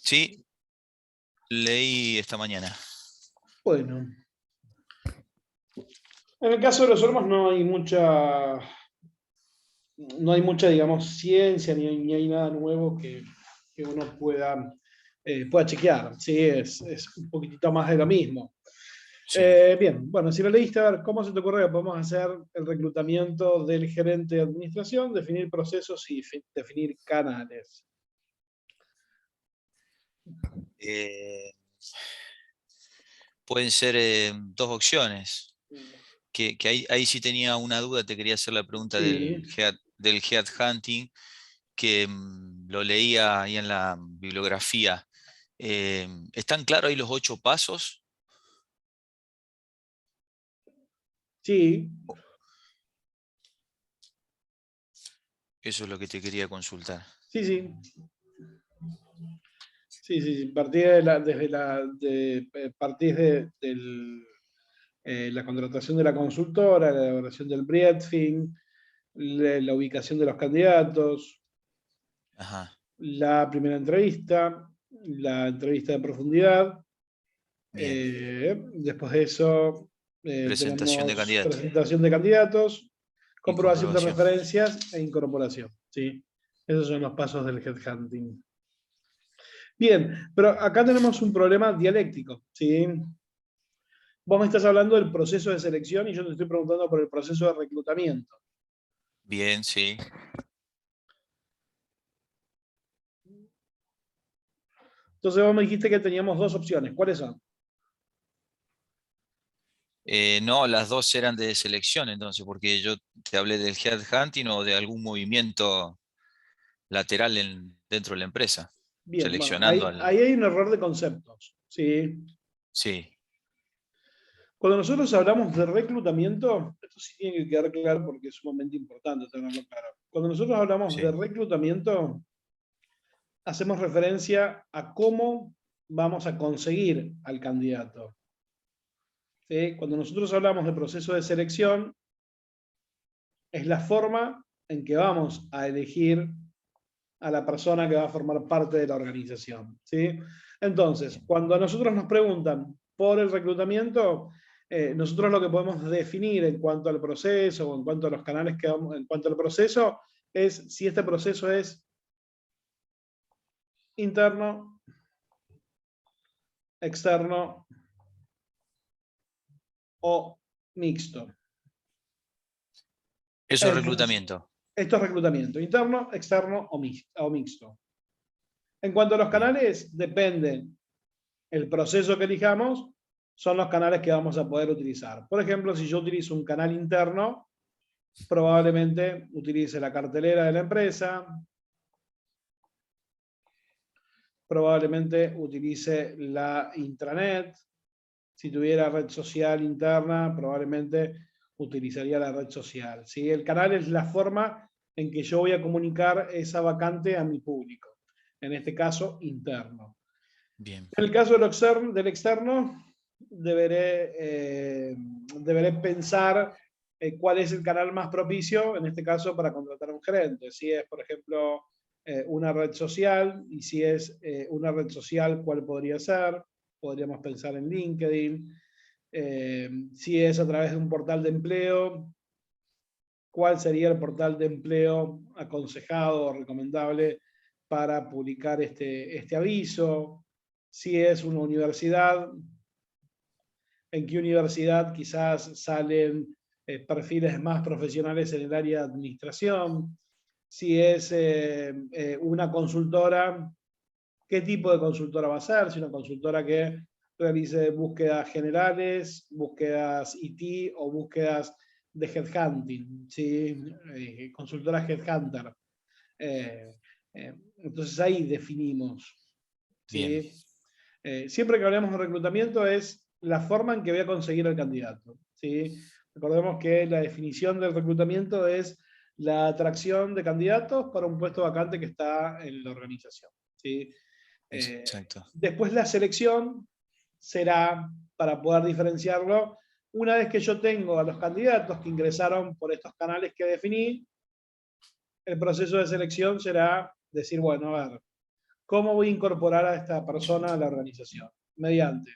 Sí, leí esta mañana. Bueno, en el caso de los Olmos no hay mucha, digamos, ciencia, ni hay nada nuevo que uno pueda chequear. Sí, es un poquitito más de lo mismo. Sí. Bien, bueno, si lo leíste, a ver, ¿cómo se te ocurre que podemos hacer el reclutamiento del gerente de administración, definir procesos y definir canales? Eh, Pueden ser dos opciones. Que ahí sí tenía una duda, te quería hacer la pregunta Sí, del headhunting, que lo leía ahí en la bibliografía. ¿Están claros ahí los 8 pasos? sí, Eso es lo que te quería consultar. sí, sí. Sí, sí, sí. Partís la contratación de la consultora, la elaboración del briefing, la ubicación de los candidatos, Ajá, la primera entrevista, la entrevista de profundidad. bien. Después de eso Presentación de tenemos candidatos presentación de candidatos, y comprobación de comprobación. referencias e incorporación. ¿Sí? Esos son los pasos del headhunting. Bien, pero acá tenemos un problema dialéctico. ¿Sí? Vos me estás hablando del proceso de selección y yo te estoy preguntando por el proceso de reclutamiento. Bien, sí. Entonces vos me dijiste que teníamos dos opciones. ¿Cuáles son? No, las dos eran de selección entonces, porque yo te hablé del headhunting o de algún movimiento lateral dentro de la empresa, Bien, bueno, seleccionando ahí al... hay un error de conceptos. ¿Sí? Sí, Cuando nosotros hablamos de reclutamiento, esto sí tiene que quedar claro porque es sumamente importante tenerlo claro. Cuando nosotros hablamos de sí, reclutamiento, hacemos referencia a cómo vamos a conseguir al candidato. ¿Sí? Cuando nosotros hablamos de proceso de selección, es la forma en que vamos a elegir a la persona que va a formar parte de la organización. ¿Sí? Entonces, bien. cuando a nosotros nos preguntan por el reclutamiento, nosotros lo que podemos definir en cuanto al proceso o en cuanto a los canales que vamos, en cuanto al proceso, es si este proceso es interno, externo o mixto. Eso es Entonces, reclutamiento. esto es reclutamiento, interno, externo o mixto. En cuanto a los Bien, canales, depende el proceso que elijamos, son los canales que vamos a poder utilizar. Por ejemplo, si yo utilizo un canal interno, probablemente utilice la cartelera de la empresa, probablemente utilice la intranet. Si tuviera red social interna, probablemente utilizaría la red social. ¿Sí? El canal es la forma en que yo voy a comunicar esa vacante a mi público, en este caso interno. bien, En el caso del externo, deberé pensar cuál es el canal más propicio, en este caso, para contratar a un gerente. Si es, por ejemplo, una red social, y si es una red social, ¿cuál podría ser? Podríamos pensar en LinkedIn. Si es a través de un portal de empleo, ¿cuál sería el portal de empleo aconsejado o recomendable para publicar este aviso? Si es una universidad, ¿en qué universidad quizás salen perfiles más profesionales en el área de administración? Si es una consultora, ¿qué tipo de consultora va a ser? Si una consultora que realice búsquedas generales, búsquedas IT o búsquedas de headhunting, ¿sí? Consultora headhunter. Eh, entonces ahí definimos, bien, ¿sí? Siempre que hablemos de reclutamiento es la forma en que voy a conseguir al candidato, ¿sí? Recordemos que la definición del reclutamiento es la atracción de candidatos para un puesto vacante que está en la organización, ¿sí? exacto. Después la selección será, para poder diferenciarlo, una vez que yo tengo a los candidatos que ingresaron por estos canales que definí, el proceso de selección será decir, bueno, a ver, ¿Cómo voy a incorporar a esta persona a la organización? Mediante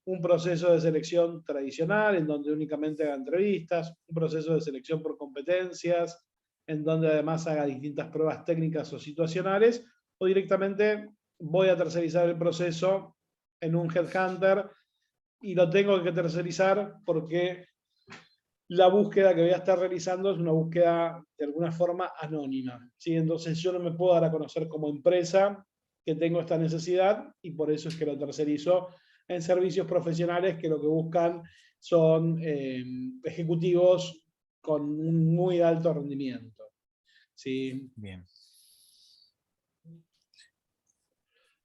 un proceso de selección tradicional, en donde únicamente haga entrevistas, un proceso de selección por competencias, en donde además haga distintas pruebas técnicas o situacionales, o directamente voy a tercerizar el proceso en un headhunter, y lo tengo que tercerizar porque la búsqueda que voy a estar realizando es una búsqueda de alguna forma anónima, ¿sí? Entonces yo no me puedo dar a conocer como empresa que tengo esta necesidad, y por eso es que lo tercerizo en servicios profesionales que lo que buscan son ejecutivos con un muy alto rendimiento. ¿Sí? Bien.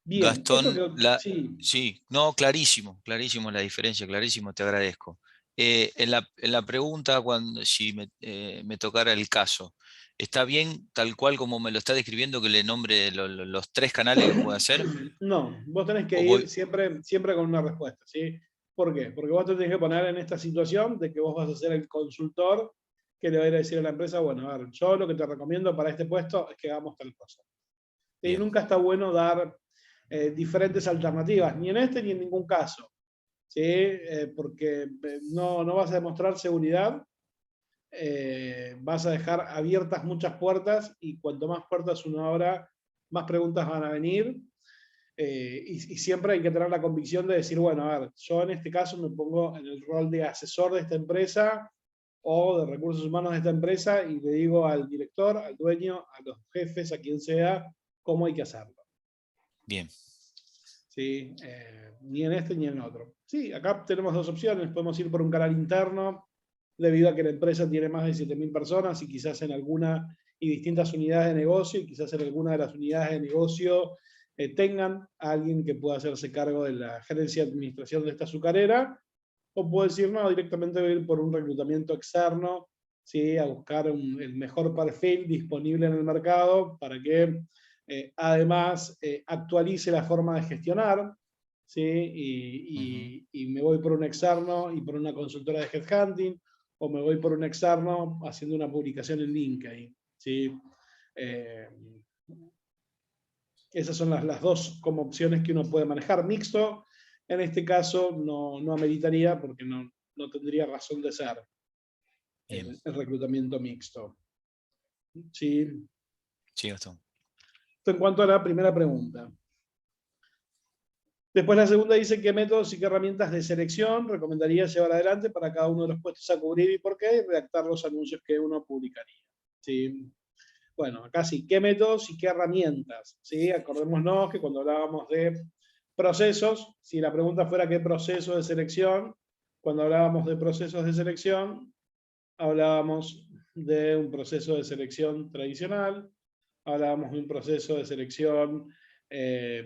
Bien, esto Gastón, creo, sí. sí, no, clarísimo, clarísimo la diferencia, clarísimo, te agradezco. En la pregunta, cuando, si me tocara el caso, ¿está bien tal cual como me lo está describiendo que le nombre los 3 canales que puede hacer? No, vos tenés que ¿O ir voy? siempre, siempre con una respuesta, ¿sí? ¿Por qué? Porque vos te tenés que poner en esta situación de que vos vas a ser el consultor que le va a ir a decir a la empresa, bueno, a ver, yo lo que te recomiendo para este puesto es que hagamos tal cosa. Y Bien, nunca está bueno dar diferentes alternativas, ni en este ni en ningún caso, ¿sí? Porque no vas a demostrar seguridad, vas a dejar abiertas muchas puertas, y cuanto más puertas uno abra, más preguntas van a venir. Y siempre hay que tener la convicción de decir, bueno, a ver, yo en este caso me pongo en el rol de asesor de esta empresa o de recursos humanos de esta empresa, y le digo al director, al dueño, a los jefes, a quien sea, cómo hay que hacerlo. bien, ¿Sí? Ni en este ni en otro. Sí, acá tenemos dos opciones. Podemos ir por un canal interno, debido a que la empresa tiene más de 7.000 personas, y quizás en alguna y distintas unidades de negocio, y quizás en alguna de las unidades de negocio tengan a alguien que pueda hacerse cargo de la gerencia de administración de esta azucarera. O puedo decir, no, directamente voy a ir por un reclutamiento externo, ¿sí? A buscar el mejor perfil disponible en el mercado para que además actualice la forma de gestionar, ¿sí? ujú, Y me voy por un externo y por una consultora de headhunting, o me voy por un externo haciendo una publicación en LinkedIn, ¿sí? Eh, Esas son las dos como opciones que uno puede manejar. Mixto, en este caso, no ameritaría, porque no tendría razón de ser bien, el reclutamiento mixto. ¿Sí? sí, Gastón. Esto en cuanto a la primera pregunta. Después la segunda dice qué métodos y qué herramientas de selección recomendaría llevar adelante para cada uno de los puestos a cubrir y por qué, y redactar los anuncios que uno publicaría. ¿Sí? Bueno, acá sí, qué métodos y qué herramientas. ¿Sí? Acordémonos que cuando hablábamos de procesos, si la pregunta fuera qué proceso de selección, cuando hablábamos de procesos de selección, hablábamos de un proceso de selección tradicional, hablábamos de un proceso de selección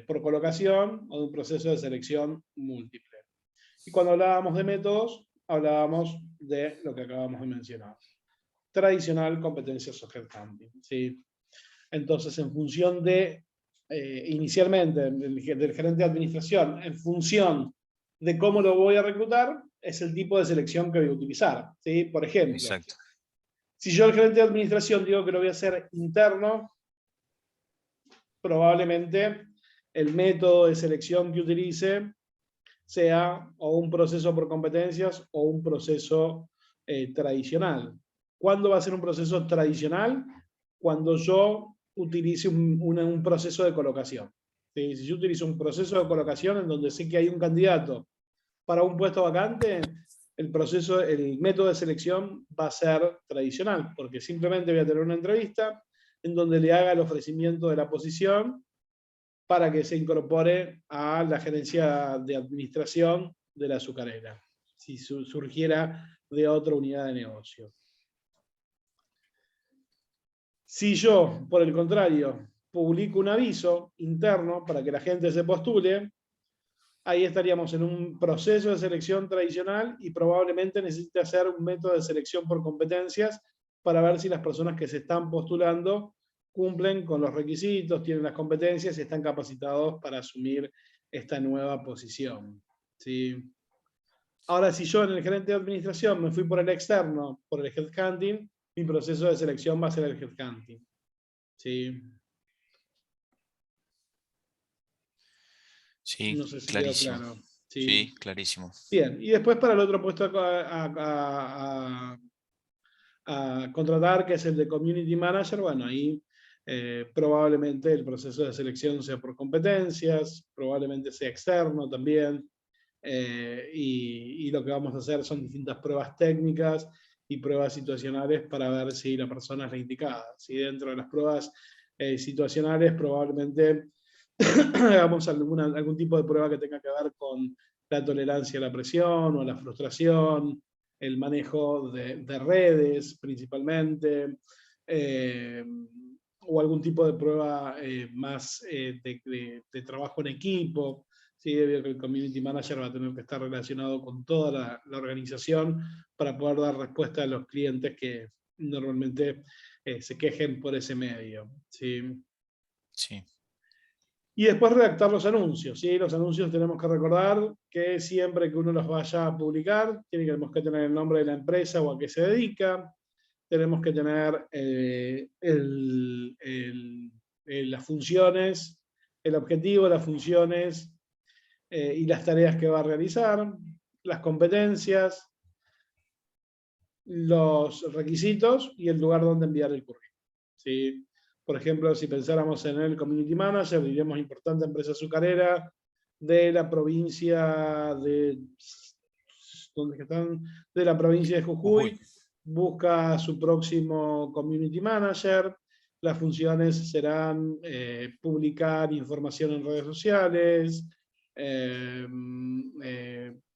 por colocación, o de un proceso de selección múltiple. Y cuando hablábamos de métodos, hablábamos de lo que acabamos de mencionar. Tradicional, competencias o headhunting. ¿Sí? Entonces, en función de, inicialmente, del gerente de administración, en función de cómo lo voy a reclutar, es el tipo de selección que voy a utilizar. ¿Sí? Por ejemplo, Exacto. si yo al gerente de administración digo que lo voy a hacer interno, probablemente el método de selección que utilice sea o un proceso por competencias o un proceso tradicional. ¿Cuándo va a ser un proceso tradicional? Cuando yo utilice un proceso de colocación. ¿Sí? Si yo utilizo un proceso de colocación en donde sé que hay un candidato para un puesto vacante, el método de selección va a ser tradicional, porque simplemente voy a tener una entrevista en donde le haga el ofrecimiento de la posición para que se incorpore a la gerencia de administración de la azucarera, si surgiera de otra unidad de negocio. Si yo, por el contrario, publico un aviso interno para que la gente se postule, ahí estaríamos en un proceso de selección tradicional, y probablemente necesite hacer un método de selección por competencias para ver si las personas que se están postulando cumplen con los requisitos, tienen las competencias y están capacitados para asumir esta nueva posición. ¿Sí? Ahora, si yo en el gerente de administración me fui por el externo, por el headhunting, mi proceso de selección va a ser el headhunting. ¿Sí? Sí, No sé si quedó clarísimo. claro. Sí. Sí, clarísimo. Bien, y después para el otro puesto a contratar, que es el de Community Manager, bueno, ahí probablemente el proceso de selección sea por competencias, probablemente sea externo también, y lo que vamos a hacer son distintas pruebas técnicas y pruebas situacionales para ver si la persona es la indicada. Si dentro de las pruebas situacionales probablemente hagamos algún tipo de prueba que tenga que ver con la tolerancia a la presión o a la frustración, el manejo de redes principalmente, eh, o algún tipo de prueba más de trabajo en equipo. Sí, debido a que el community manager va a tener que estar relacionado con toda la organización para poder dar respuesta a los clientes que normalmente se quejen por ese medio. ¿Sí? Sí. Y después redactar los anuncios. ¿Sí? Los anuncios tenemos que recordar que siempre que uno los vaya a publicar, tenemos que tener el nombre de la empresa o a qué se dedica, tenemos que tener las funciones, el objetivo, las funciones y las tareas que va a realizar, las competencias, los requisitos y el lugar donde enviar el currículum. ¿Sí? Por ejemplo, si pensáramos en el Community Manager, diríamos importante empresa azucarera de la provincia ¿dónde están? De la provincia de Jujuy. Jujuy, busca su próximo Community Manager. Las funciones serán publicar información en redes sociales, eh,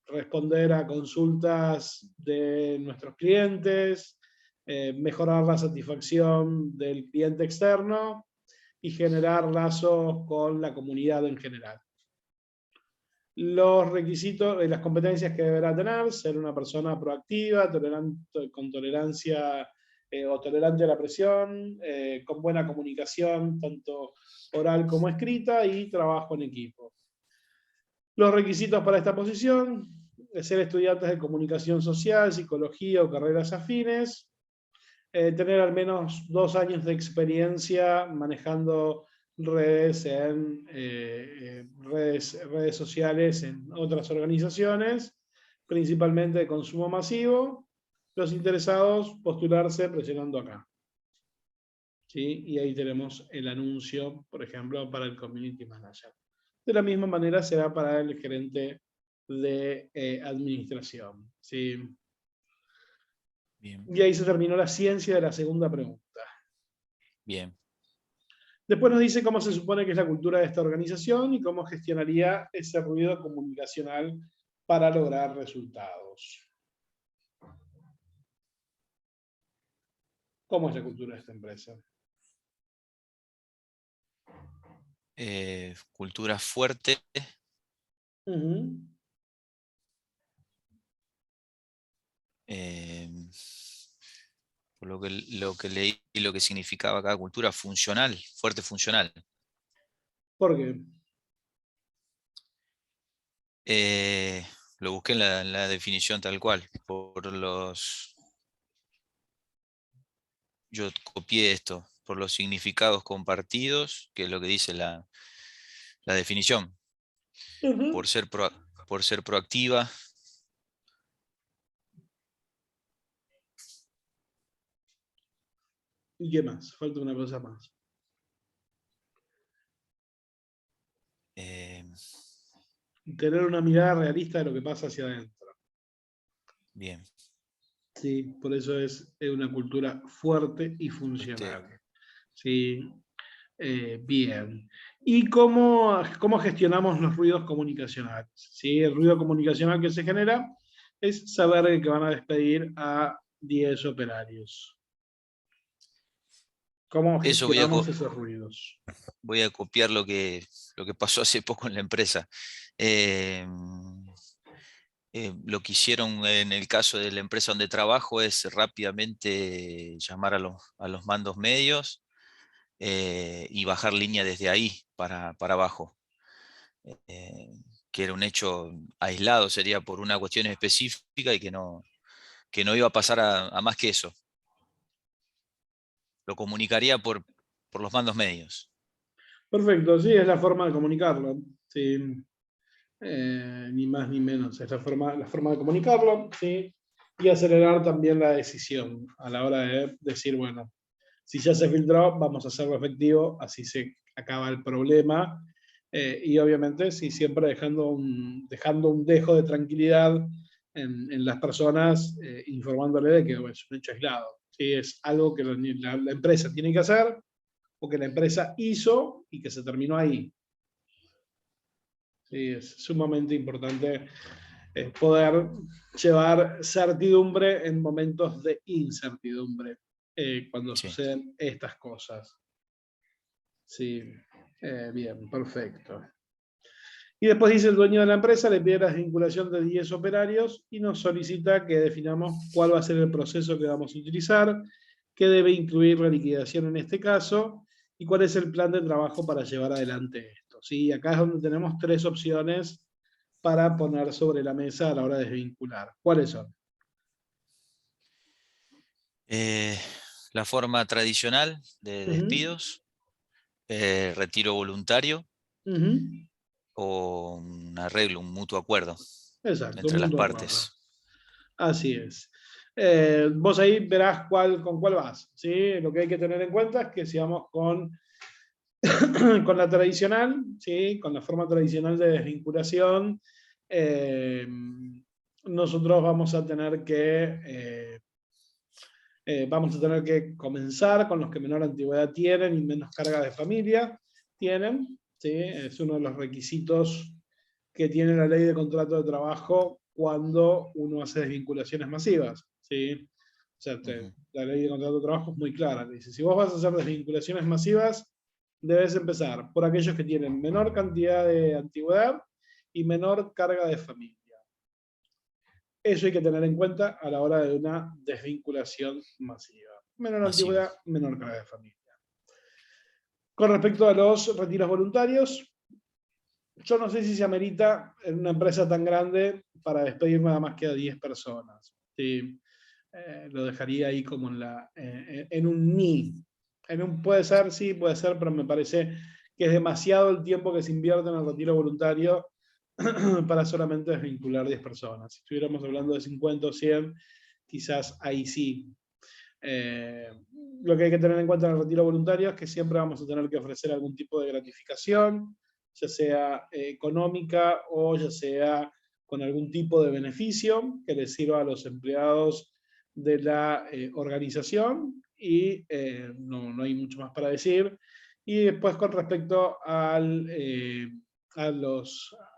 responder a consultas de nuestros clientes, mejorar la satisfacción del cliente externo y generar lazos con la comunidad en general. Los requisitos, las competencias que deberá tener: ser una persona proactiva, con tolerancia o tolerante a la presión, con buena comunicación, tanto oral como escrita, y trabajo en equipo. Los requisitos para esta posición: ser estudiantes de comunicación social, psicología o carreras afines, tener al menos 2 años de experiencia manejando redes redes sociales en otras organizaciones, principalmente de consumo masivo. Los interesados postularse presionando acá. ¿Sí? Y ahí tenemos el anuncio, por ejemplo, para el Community Manager. De la misma manera será para el gerente de administración. ¿Sí? Bien, Y ahí se terminó la ciencia de la segunda pregunta. bien. Después nos dice cómo se supone que es la cultura de esta organización y cómo gestionaría ese ruido comunicacional para lograr resultados. ¿Cómo es la cultura de esta empresa? Cultura fuerte. eh, por lo que leí y lo que significaba cada cultura, funcional, fuerte funcional. ¿Por qué? Lo busqué en la definición tal cual. Yo copié esto, por los significados compartidos, que es lo que dice la definición. Por ser, por ser proactiva. ¿Y qué más? Falta una cosa más. eh, Tener una mirada realista de lo que pasa hacia adentro. bien. Sí, por eso es una cultura fuerte y Fuerte. funcional. Sí, bien. ¿Y cómo gestionamos los ruidos comunicacionales? ¿Sí? El ruido comunicacional que se genera es saber que van a despedir a 10 operarios. ¿Cómo Eso gestionamos esos ruidos? voy a copiar lo que pasó hace poco en la empresa. Eh, lo que hicieron en el caso de la empresa donde trabajo es rápidamente llamar a los mandos medios y bajar línea desde ahí para abajo. eh, que era un hecho aislado, sería por una cuestión específica y que no iba a pasar a más que eso. Lo comunicaría por los mandos medios. Perfecto, sí, es la forma de comunicarlo. Sí. Ni más ni menos. Es la forma de comunicarlo, ¿sí? Y acelerar también la decisión a la hora de decir, bueno, si ya se filtró, vamos a hacerlo efectivo, así se acaba el problema. Y obviamente, sí, siempre dejando un dejo de tranquilidad en las personas, informándole de que es un hecho aislado. ¿Sí? Es algo que la empresa tiene que hacer, o que la empresa hizo y que se terminó ahí. Sí, es sumamente importante poder llevar certidumbre en momentos de incertidumbre, cuando Sí. suceden estas cosas. Sí, bien, perfecto. Y después dice: el dueño de la empresa le pide la desvinculación de 10 operarios y nos solicita que definamos cuál va a ser el proceso que vamos a utilizar, qué debe incluir la liquidación en este caso y cuál es el plan de trabajo para llevar adelante esto. ¿Sí? Acá es donde tenemos 3 opciones para poner sobre la mesa a la hora de desvincular. ¿Cuáles son? Eh, la forma tradicional de Ujú, despidos, retiro voluntario ujú. o un arreglo, un mutuo acuerdo Exacto, entre las mutuo acuerdo. partes. Así es. Vos ahí verás con cuál vas. ¿Sí? Lo que hay que tener en cuenta es que si vamos con la tradicional, ¿sí? Con la forma tradicional de desvinculación, eh, nosotros vamos a tener que comenzar con los que menor antigüedad tienen y menos carga de familia tienen. ¿Sí? Es uno de los requisitos que tiene la ley de contrato de trabajo cuando uno hace desvinculaciones masivas. ¿Sí? O sea, Ujú. la ley de contrato de trabajo es muy clara. Dice: si vos vas a hacer desvinculaciones masivas, debes empezar por aquellos que tienen menor cantidad de antigüedad y menor carga de familia. Eso hay que tener en cuenta a la hora de una desvinculación masiva. Menor Masiva. antigüedad, menor carga de familia. Con respecto a los retiros voluntarios, yo no sé si se amerita en una empresa tan grande para despedir nada más que a 10 personas. ¿Sí? Lo dejaría ahí como en un ni. Puede ser, sí, puede ser, pero me parece que es demasiado el tiempo que se invierte en el retiro voluntario para solamente desvincular 10 personas. Si estuviéramos hablando de 50 o 100, quizás ahí sí. Eh, lo que hay que tener en cuenta en el retiro voluntario es que siempre vamos a tener que ofrecer algún tipo de gratificación, ya sea económica o ya sea con algún tipo de beneficio que les sirva a los empleados de la organización, y no hay mucho más para decir. Y después, con respecto a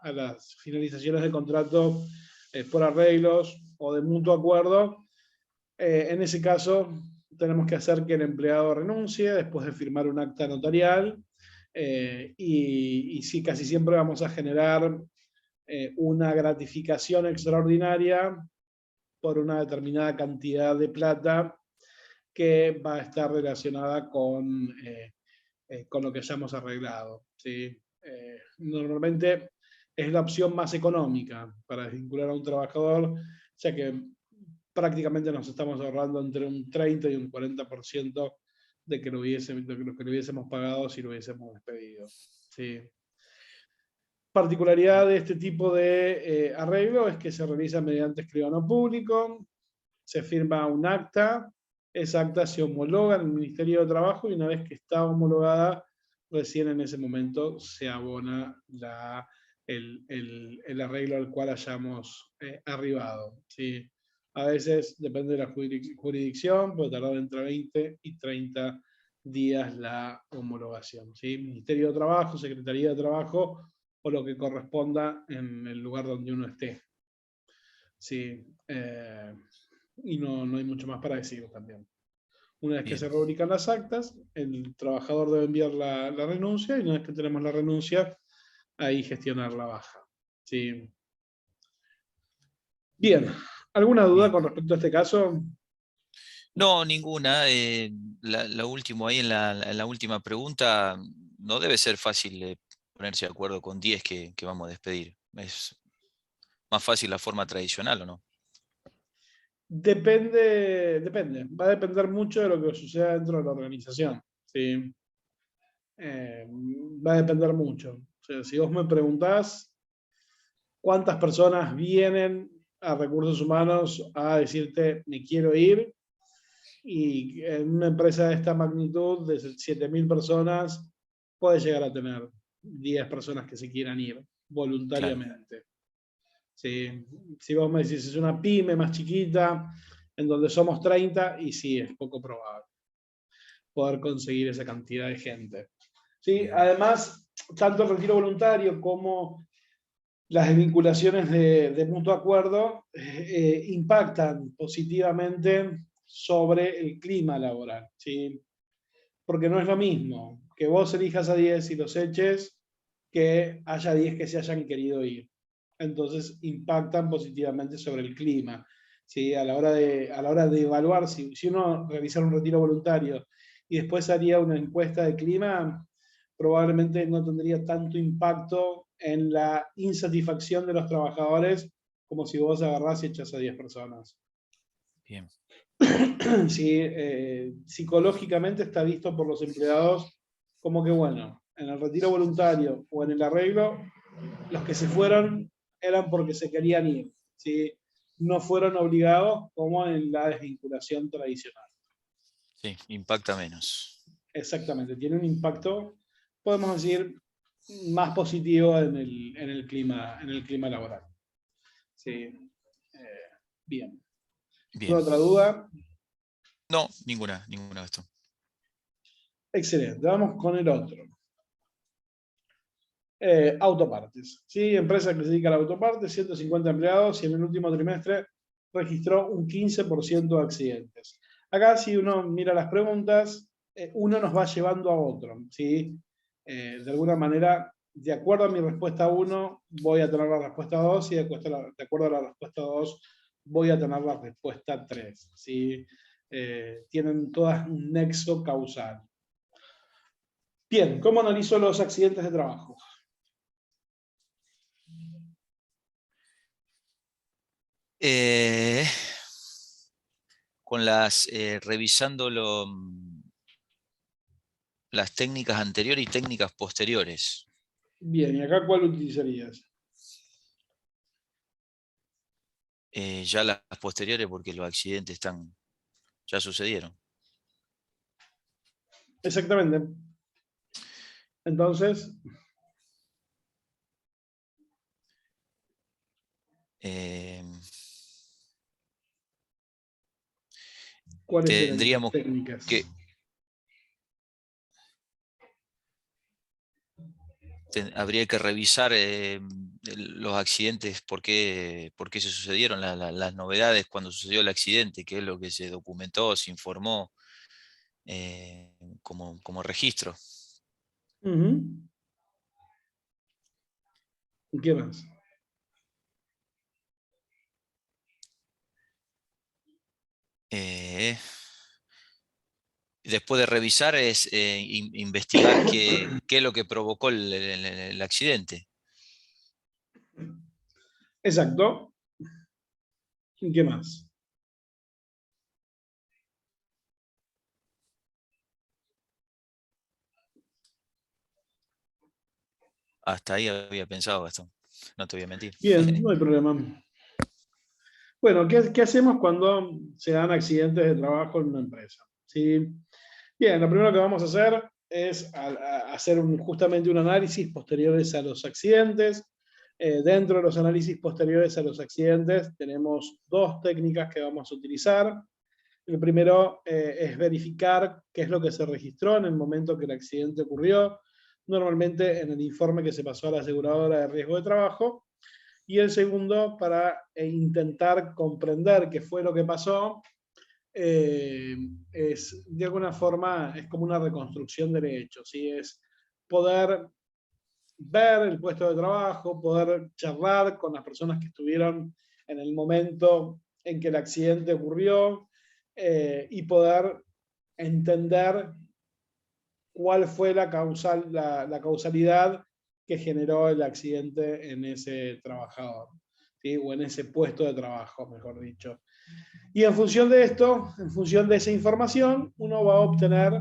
las finalizaciones de contrato por arreglos o de mutuo acuerdo, en ese caso, tenemos que hacer que el empleado renuncie después de firmar un acta notarial, y sí, casi siempre vamos a generar una gratificación extraordinaria por una determinada cantidad de plata que va a estar relacionada con lo que hayamos arreglado. ¿Sí? Normalmente es la opción más económica para desvincular a un trabajador, ya que prácticamente nos estamos ahorrando entre un 30 y un 40% de lo que le hubiésemos pagado si lo hubiésemos despedido. ¿Sí? Particularidad de este tipo de arreglo es que se realiza mediante escribano público, se firma un acta, esa acta se homologa en el Ministerio de Trabajo y una vez que está homologada, recién en ese momento se abona el arreglo al cual hayamos arribado. ¿Sí? A veces, depende de la jurisdicción, puede tardar entre 20 y 30 días la homologación. ¿Sí? Ministerio de Trabajo, Secretaría de Trabajo o lo que corresponda en el lugar donde uno esté. Sí, y no hay mucho más para decir también. Una vez que Bien. se rubrican las actas, el trabajador debe enviar la renuncia, y una vez que tenemos la renuncia, ahí gestionar la baja. Sí. Bien, ¿alguna duda Bien. con respecto a este caso? No, ninguna. La última ahí en la última pregunta, no debe ser fácil ponerse de acuerdo con 10 que vamos a despedir. Es más fácil la forma tradicional, ¿o no? Depende. Va a depender mucho de lo que suceda dentro de la organización. ¿Sí? Va a depender mucho. O sea, si vos me preguntás, ¿Cuántas personas vienen a recursos humanos a decirte, me quiero ir? Y en una empresa de esta magnitud, de 7.000 personas, puede llegar a tener 10 personas que se quieran ir voluntariamente. Sí. Si vos me decís, es una pyme más chiquita, en donde somos 30, y sí, es poco probable poder conseguir esa cantidad de gente. ¿Sí? Además, tanto el retiro voluntario como las vinculaciones de mutuo acuerdo impactan positivamente sobre el clima laboral, ¿sí? Porque no es lo mismo que vos elijas a 10 y los eches, que haya 10 que se hayan querido ir. Entonces impactan positivamente sobre el clima, ¿sí? A la hora de evaluar, si uno realizara un retiro voluntario y después haría una encuesta de clima, probablemente no tendría tanto impacto en la insatisfacción de los trabajadores como si vos agarrás y echás a 10 personas. Bien. Sí, psicológicamente está visto por los empleados como que, bueno, en el retiro voluntario o en el arreglo, los que se fueron eran porque se querían ir, ¿sí? No fueron obligados como en la desvinculación tradicional. Sí, impacta menos. Exactamente, tiene un impacto, podemos decir, más positivo en el clima laboral. Sí. Bien. Bien. ¿Alguna otra duda? No, ninguna de esto. Excelente, vamos con el otro. Autopartes. ¿Sí? Empresa que se dedica a la autopartes, 150 empleados, y en el último trimestre registró un 15% de accidentes. Acá, si uno mira las preguntas, uno nos va llevando a otro, ¿sí? De alguna manera, de acuerdo a mi respuesta 1, voy a tener la respuesta 2, y de acuerdo a la respuesta 2, voy a tener la respuesta 3, ¿sí? Tienen todas un nexo causal. Bien, ¿cómo analizo los accidentes de trabajo? Con revisando las técnicas anteriores y técnicas posteriores. Bien, ¿y acá cuál utilizarías? Ya las posteriores, porque los accidentes ya sucedieron. Exactamente. Entonces, ¿cuáles serían esas tendríamos técnicas? que habría que revisar los accidentes, por qué se sucedieron, las novedades cuando sucedió el accidente, qué es lo que se documentó, se informó como registro. ¿Y qué más? Después de revisar es investigar qué es lo que provocó el accidente. Exacto. ¿Y qué más? Hasta ahí había pensado, Gastón. No te voy a mentir. Bien, no hay problema. Bueno, ¿qué hacemos cuando se dan accidentes de trabajo en una empresa? ¿Sí? Bien, lo primero que vamos a hacer es hacer justamente un análisis posteriores a los accidentes. Dentro de los análisis posteriores a los accidentes tenemos dos técnicas que vamos a utilizar. El primero es verificar qué es lo que se registró en el momento que el accidente ocurrió, normalmente en el informe que se pasó a la aseguradora de riesgo de trabajo. Y el segundo, para intentar comprender qué fue lo que pasó, es de alguna forma, es como una reconstrucción del hecho, ¿sí? Es poder ver el puesto de trabajo, poder charlar con las personas que estuvieron en el momento en que el accidente ocurrió, y poder entender cuál fue la causalidad que generó el accidente en ese trabajador, ¿sí? O en ese puesto de trabajo, mejor dicho. Y en función de esto, en función de esa información, uno va a obtener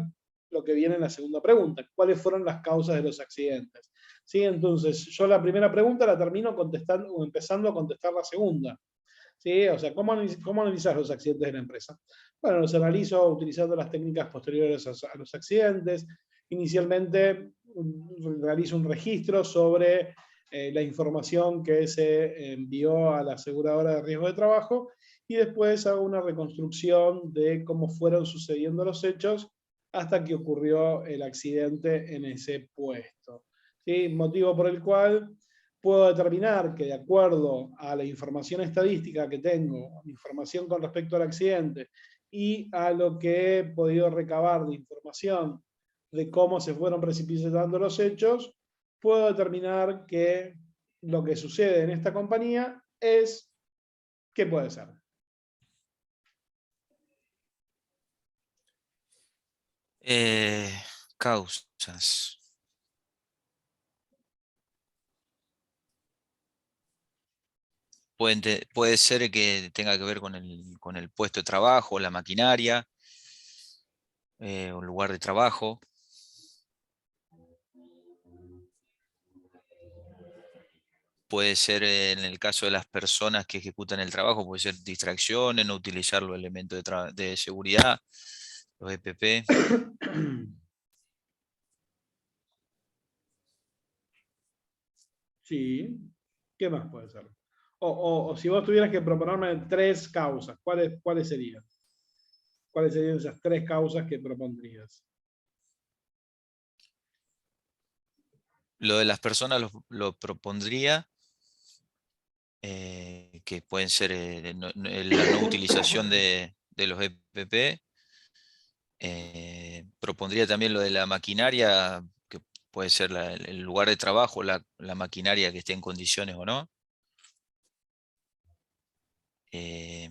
lo que viene en la segunda pregunta: ¿cuáles fueron las causas de los accidentes? ¿sí? Entonces, yo la primera pregunta la termino contestando o empezando a contestar la segunda. ¿Sí? O sea, ¿cómo analizar los accidentes de la empresa? Bueno, los analizo utilizando las técnicas posteriores a los accidentes. Inicialmente realizo un registro sobre la información que se envió a la aseguradora de riesgo de trabajo y después hago una reconstrucción de cómo fueron sucediendo los hechos hasta que ocurrió el accidente en ese puesto. ¿Sí? Motivo por el cual puedo determinar que de acuerdo a la información estadística que tengo, información con respecto al accidente y a lo que he podido recabar de información de cómo se fueron precipitando los hechos, puedo determinar que lo que sucede en esta compañía es, ¿qué puede ser? Causas. Puede ser que tenga que ver con el puesto de trabajo, la maquinaria, o el lugar de trabajo. Puede ser en el caso de las personas que ejecutan el trabajo, puede ser distracciones, no utilizar los elementos de seguridad, los EPP. Sí, ¿qué más puede ser? O si vos tuvieras que proponerme 3 causas, ¿cuáles serían? ¿Cuáles serían esas 3 causas que propondrías? Lo de las personas lo propondría, que pueden ser la no utilización de los EPP. Propondría también lo de la maquinaria, que puede ser el lugar de trabajo, la maquinaria que esté en condiciones o no. Eh,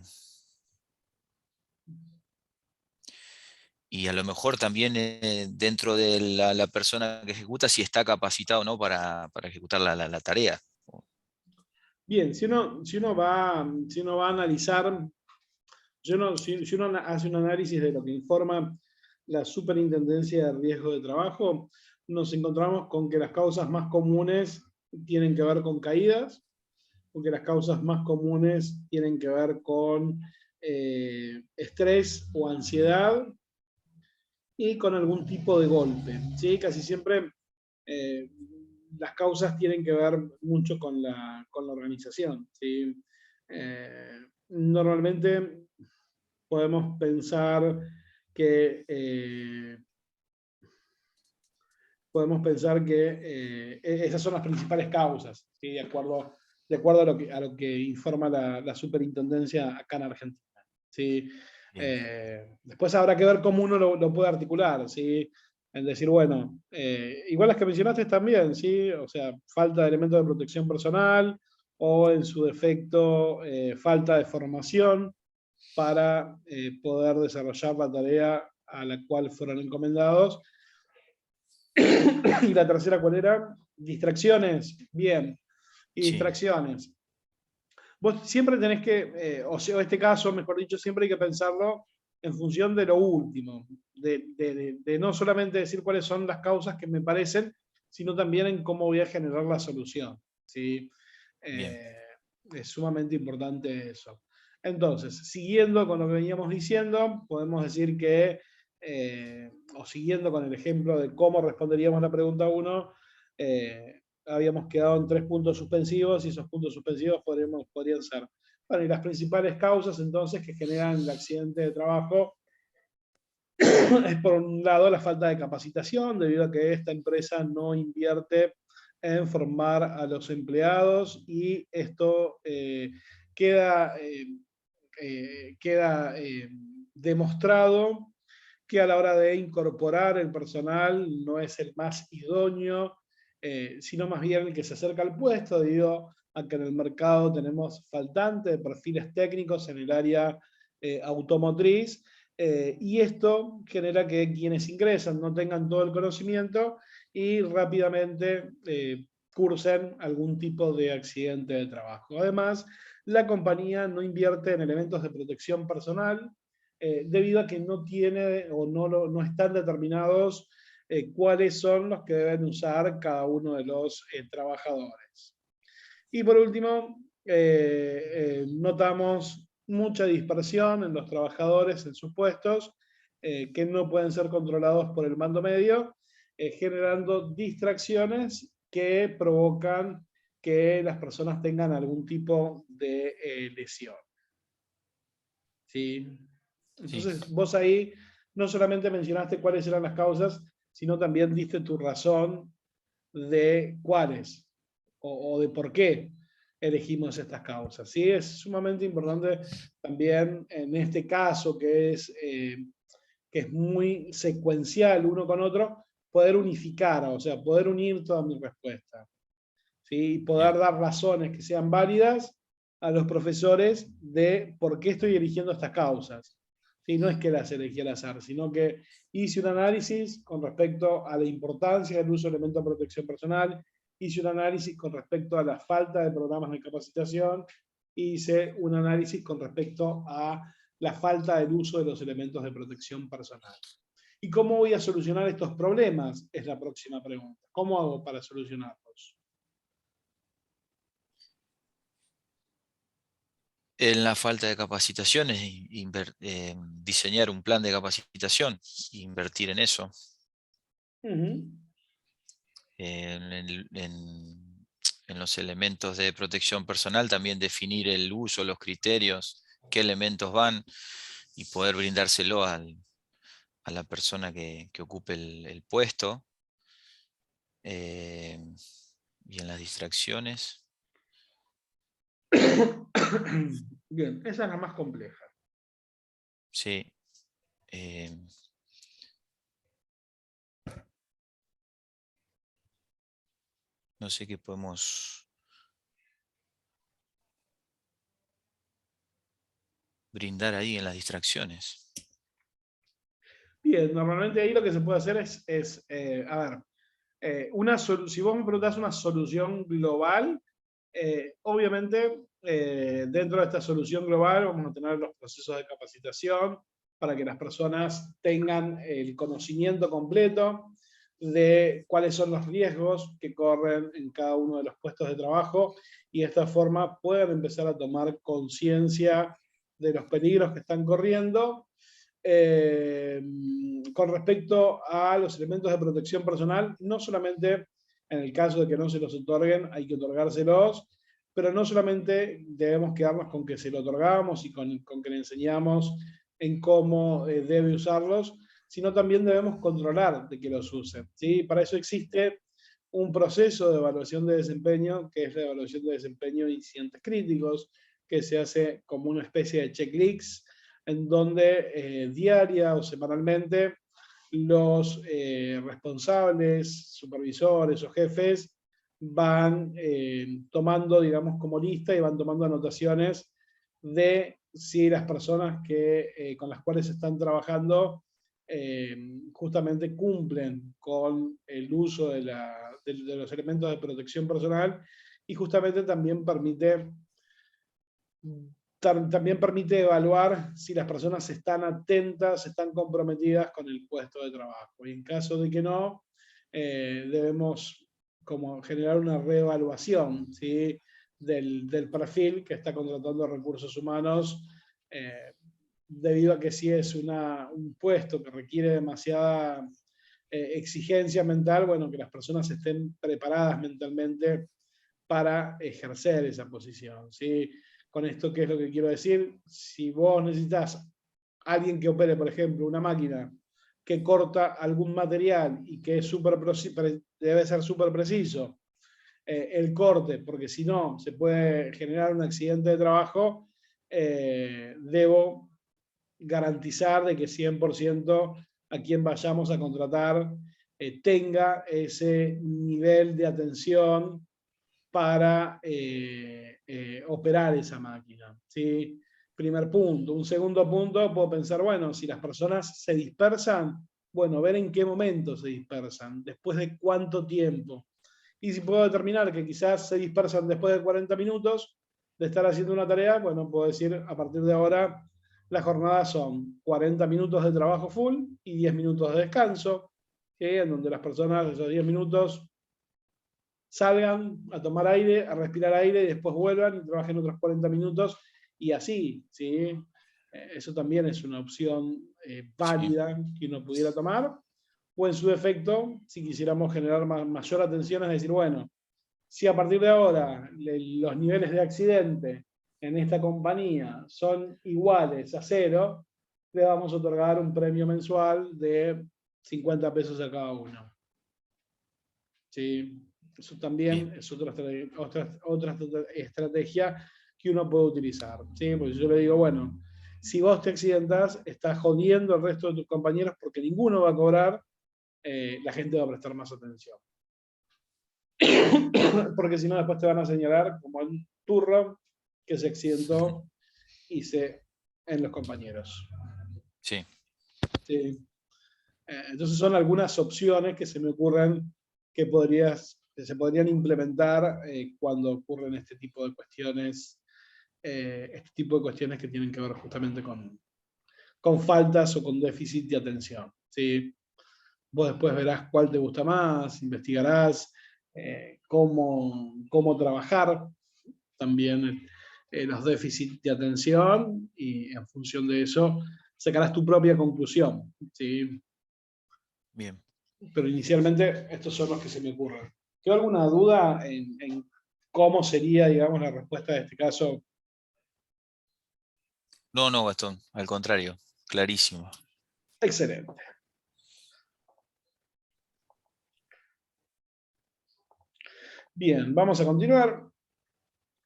y a lo mejor también dentro de la persona que ejecuta, si está capacitado o no para ejecutar la tarea. Bien, si uno va a analizar, si uno hace un análisis de lo que informa la Superintendencia de Riesgo de Trabajo, nos encontramos con que las causas más comunes tienen que ver con caídas, porque las causas más comunes tienen que ver con estrés o ansiedad y con algún tipo de golpe. ¿Sí? Casi siempre eh, las causas tienen que ver mucho con la organización. ¿Sí? Normalmente podemos pensar que esas son las principales causas, ¿sí? De acuerdo a lo que informa la superintendencia acá en Argentina. ¿Sí? Bien. Después habrá que ver cómo uno lo puede articular, ¿sí? En decir, bueno, igual las que mencionaste también, ¿sí? O sea, falta de elementos de protección personal o en su defecto falta de formación para poder desarrollar la tarea a la cual fueron encomendados. Y la tercera, ¿cuál era? Distracciones. Bien. Y Sí, distracciones. Vos siempre tenés que, o sea, en este caso, mejor dicho, siempre hay que pensarlo en función de lo último, de no solamente decir cuáles son las causas que me parecen, sino también en cómo voy a generar la solución. ¿Sí? bien. Eh, es sumamente importante eso. Entonces, siguiendo con lo que veníamos diciendo, podemos decir que, o siguiendo con el ejemplo de cómo responderíamos la pregunta 1, habíamos quedado en 3 puntos suspensivos y esos puntos suspensivos podrían ser, bueno, y las principales causas entonces que generan el accidente de trabajo es por un lado la falta de capacitación, debido a que esta empresa no invierte en formar a los empleados y esto queda demostrado que a la hora de incorporar el personal no es el más idóneo, sino más bien el que se acerca al puesto, debido a que en el mercado tenemos faltante de perfiles técnicos en el área automotriz, y esto genera que quienes ingresan no tengan todo el conocimiento y rápidamente cursen algún tipo de accidente de trabajo. Además, la compañía no invierte en elementos de protección personal, debido a que no tiene o no están determinados cuáles son los que deben usar cada uno de los trabajadores. Y por último, notamos mucha dispersión en los trabajadores en sus puestos, que no pueden ser controlados por el mando medio, generando distracciones que provocan que las personas tengan algún tipo de lesión. ¿Sí? Entonces, Sí. vos ahí no solamente mencionaste cuáles eran las causas, sino también diste tu razón de cuáles o de por qué elegimos estas causas. ¿Sí? Es sumamente importante también en este caso que es muy secuencial uno con otro, poder unificar, o sea, poder unir toda mi respuesta. ¿Sí? Y poder Bien. dar razones que sean válidas a los profesores de por qué estoy eligiendo estas causas. ¿Sí? No es que las elegí al azar, sino que hice un análisis con respecto a la importancia del uso de elementos de protección personal, hice un análisis con respecto a la falta de programas de capacitación, hice un análisis con respecto a la falta del uso de los elementos de protección personal. ¿Y cómo voy a solucionar estos problemas? Es la próxima pregunta. ¿Cómo hago para solucionarlos? En la falta de capacitaciones, diseñar un plan de capacitación, invertir en eso. En los elementos de protección personal, también definir el uso, los criterios, qué elementos van y poder brindárselo a la persona que ocupe el puesto. Y en las distracciones. Bien, esa es la más compleja. Sí. No sé qué podemos brindar ahí en las distracciones. Bien, normalmente ahí lo que se puede hacer es a ver, si vos me preguntás una solución global, obviamente dentro de esta solución global vamos a tener los procesos de capacitación para que las personas tengan el conocimiento completo de cuáles son los riesgos que corren en cada uno de los puestos de trabajo y de esta forma puedan empezar a tomar conciencia de los peligros que están corriendo. Con respecto a los elementos de protección personal, no solamente en el caso de que no se los otorguen, hay que otorgárselos, pero no solamente debemos quedarnos con que se lo otorgamos y con que le enseñamos en cómo debe usarlos, sino también debemos controlar de que los use. ¿Sí? Para eso existe un proceso de evaluación de desempeño, que es la evaluación de desempeño de incidentes críticos, que se hace como una especie de checklist en donde diaria o semanalmente los responsables, supervisores o jefes van tomando, digamos, como lista y van tomando anotaciones de si las personas con las cuales están trabajando justamente cumplen con el uso de los elementos de protección personal y justamente también permite evaluar si las personas están atentas, están comprometidas con el puesto de trabajo. Y en caso de que no, debemos como generar una reevaluación, ¿sí? del perfil que está contratando recursos humanos, debido a que si es un puesto que requiere demasiada exigencia mental, bueno, que las personas estén preparadas mentalmente para ejercer esa posición. ¿Sí? Con esto, ¿qué es lo que quiero decir? Si vos necesitas alguien que opere, por ejemplo, una máquina que corta algún material y que debe ser súper preciso el corte, porque si no se puede generar un accidente de trabajo, debo garantizar de que 100% a quien vayamos a contratar tenga ese nivel de atención para operar esa máquina. ¿Sí? Primer punto. Un segundo punto, puedo pensar, bueno, si las personas se dispersan, bueno, ver en qué momento se dispersan, después de cuánto tiempo. Y si puedo determinar que quizás se dispersan después de 40 minutos de estar haciendo una tarea, bueno, puedo decir, a partir de ahora, las jornadas son 40 minutos de trabajo full y 10 minutos de descanso. ¿sí? En donde las personas esos 10 minutos salgan a tomar aire, a respirar aire y después vuelvan y trabajen otros 40 minutos y así, ¿sí? Eso también es una opción Sí, válida que uno pudiera tomar. O en su defecto, si quisiéramos generar mayor atención, es decir, bueno, si a partir de ahora los niveles de accidente en esta compañía son iguales a 0, le vamos a otorgar un premio mensual de 50 pesos a cada uno. ¿Sí? Eso también bien, es otra estrategia que uno puede utilizar. ¿Sí? Porque yo le digo, bueno, si vos te accidentas, estás jodiendo al resto de tus compañeros porque ninguno va a cobrar, la gente va a prestar más atención. Porque si no, después te van a señalar como el turro que se accidentó en los compañeros. sí, ¿Sí? Entonces son algunas opciones que se me ocurren que se podrían implementar cuando ocurren este tipo de cuestiones que tienen que ver justamente con faltas o con déficit de atención. ¿Sí? Vos después verás cuál te gusta más, investigarás cómo trabajar también los déficits de atención y en función de eso sacarás tu propia conclusión. ¿Sí? bien. Pero inicialmente estos son los que se me ocurren. ¿Queda alguna duda en cómo sería, digamos, la respuesta de este caso? No, no, Gastón, al contrario, clarísimo. Excelente. Bien, vamos a continuar.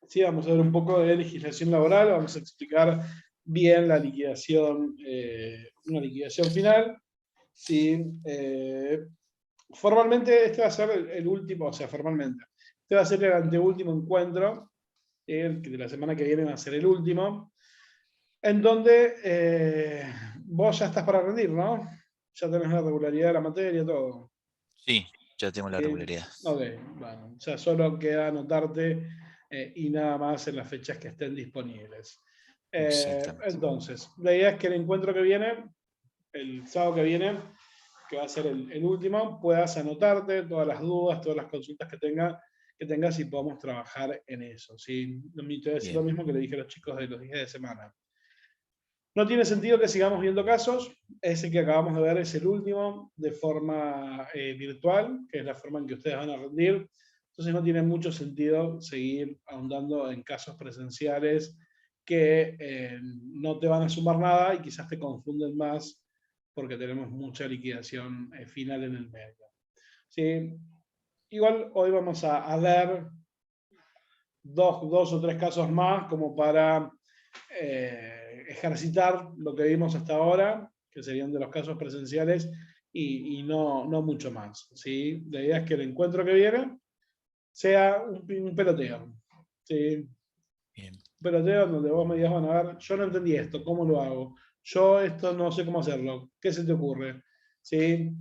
Sí, vamos a ver un poco de legislación laboral, vamos a explicar bien la liquidación, una liquidación final. Sí, formalmente este va a ser el último, o sea, formalmente, este va a ser el anteúltimo encuentro, el que de la semana que viene va a ser el último, en donde vos ya estás para rendir, ¿no? Ya tenés la regularidad de la materia, todo. Sí, ya tengo la regularidad. Ok, bueno, ya solo queda anotarte y nada más en las fechas que estén disponibles. Exactamente. Entonces, la idea es que el encuentro que viene, el sábado que viene, que va a ser el último, puedas anotarte todas las dudas, todas las consultas que tengas y podamos trabajar en eso. ¿Sí? Te voy a decir lo Bien, mismo que le dije a los chicos de los días de semana. No tiene sentido que sigamos viendo casos. Ese que acabamos de ver es el último de forma virtual, que es la forma en que ustedes van a rendir. Entonces no tiene mucho sentido seguir ahondando en casos presenciales que no te van a sumar nada y quizás te confunden más porque tenemos mucha liquidación final en el medio. ¿Sí? Igual hoy vamos a ver dos o tres casos más como para ejercitar lo que vimos hasta ahora, que serían de los casos presenciales, y no mucho más. ¿Sí? La idea es que el encuentro que viene sea un peloteo. ¿Sí? bien, Un peloteo donde vos me digas, bueno, a ver, yo no entendí esto, ¿cómo lo hago? Yo esto no sé cómo hacerlo, ¿qué se te ocurre? ¿Sí?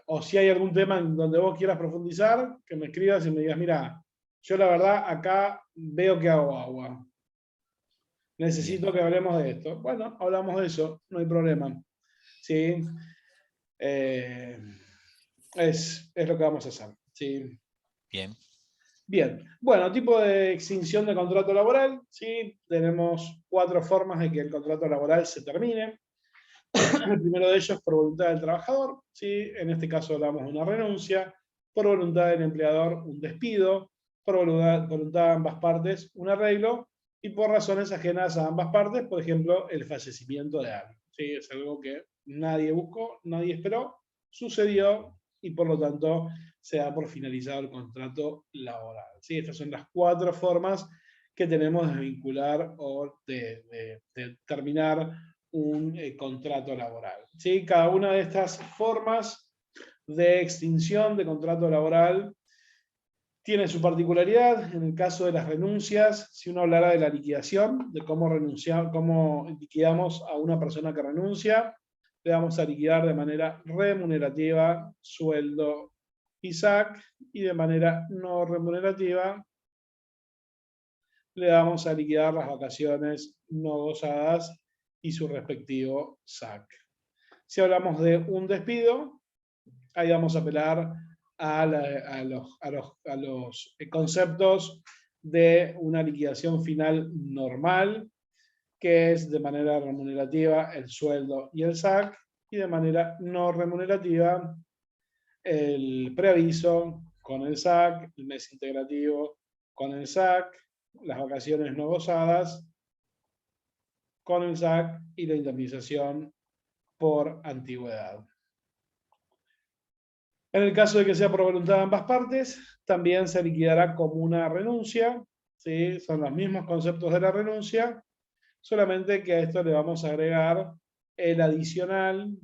O si hay algún tema en donde vos quieras profundizar, que me escribas y me digas, mira, yo la verdad acá veo que hago agua. bien, Necesito que hablemos de esto. Bueno, hablamos de eso, no hay problema. ¿Sí? Eh, es lo que vamos a hacer. ¿Sí? bien, Bien. Bueno, tipo de extinción de contrato laboral. ¿Sí? Tenemos 4 formas de que el contrato laboral se termine. El primero de ellos por voluntad del trabajador. ¿Sí? En este caso hablamos de una renuncia. Por voluntad del empleador, un despido. Por voluntad de ambas partes, un arreglo. Y por razones ajenas a ambas partes, por ejemplo, el fallecimiento de alguien. ¿Sí? Es algo que nadie buscó, nadie esperó, sucedió y por lo tanto se da por finalizado el contrato laboral. ¿Sí? Estas son las 4 formas que tenemos de vincular o de terminar un contrato laboral. ¿Sí? Cada una de estas formas de extinción de contrato laboral tiene su particularidad. En el caso de las renuncias, si uno hablara de la liquidación, de cómo liquidamos a una persona que renuncia, le vamos a liquidar de manera remunerativa sueldo y SAC, y de manera no remunerativa le vamos a liquidar las vacaciones no gozadas y su respectivo SAC. Si hablamos de un despido, ahí vamos a apelar a los conceptos de una liquidación final normal, que es de manera remunerativa el sueldo y el SAC, y de manera no remunerativa el preaviso con el SAC, el mes integrativo con el SAC, las vacaciones no gozadas con el SAC y la indemnización por antigüedad. En el caso de que sea por voluntad de ambas partes, también se liquidará como una renuncia, ¿sí? Son los mismos conceptos de la renuncia, solamente que a esto le vamos a agregar el adicional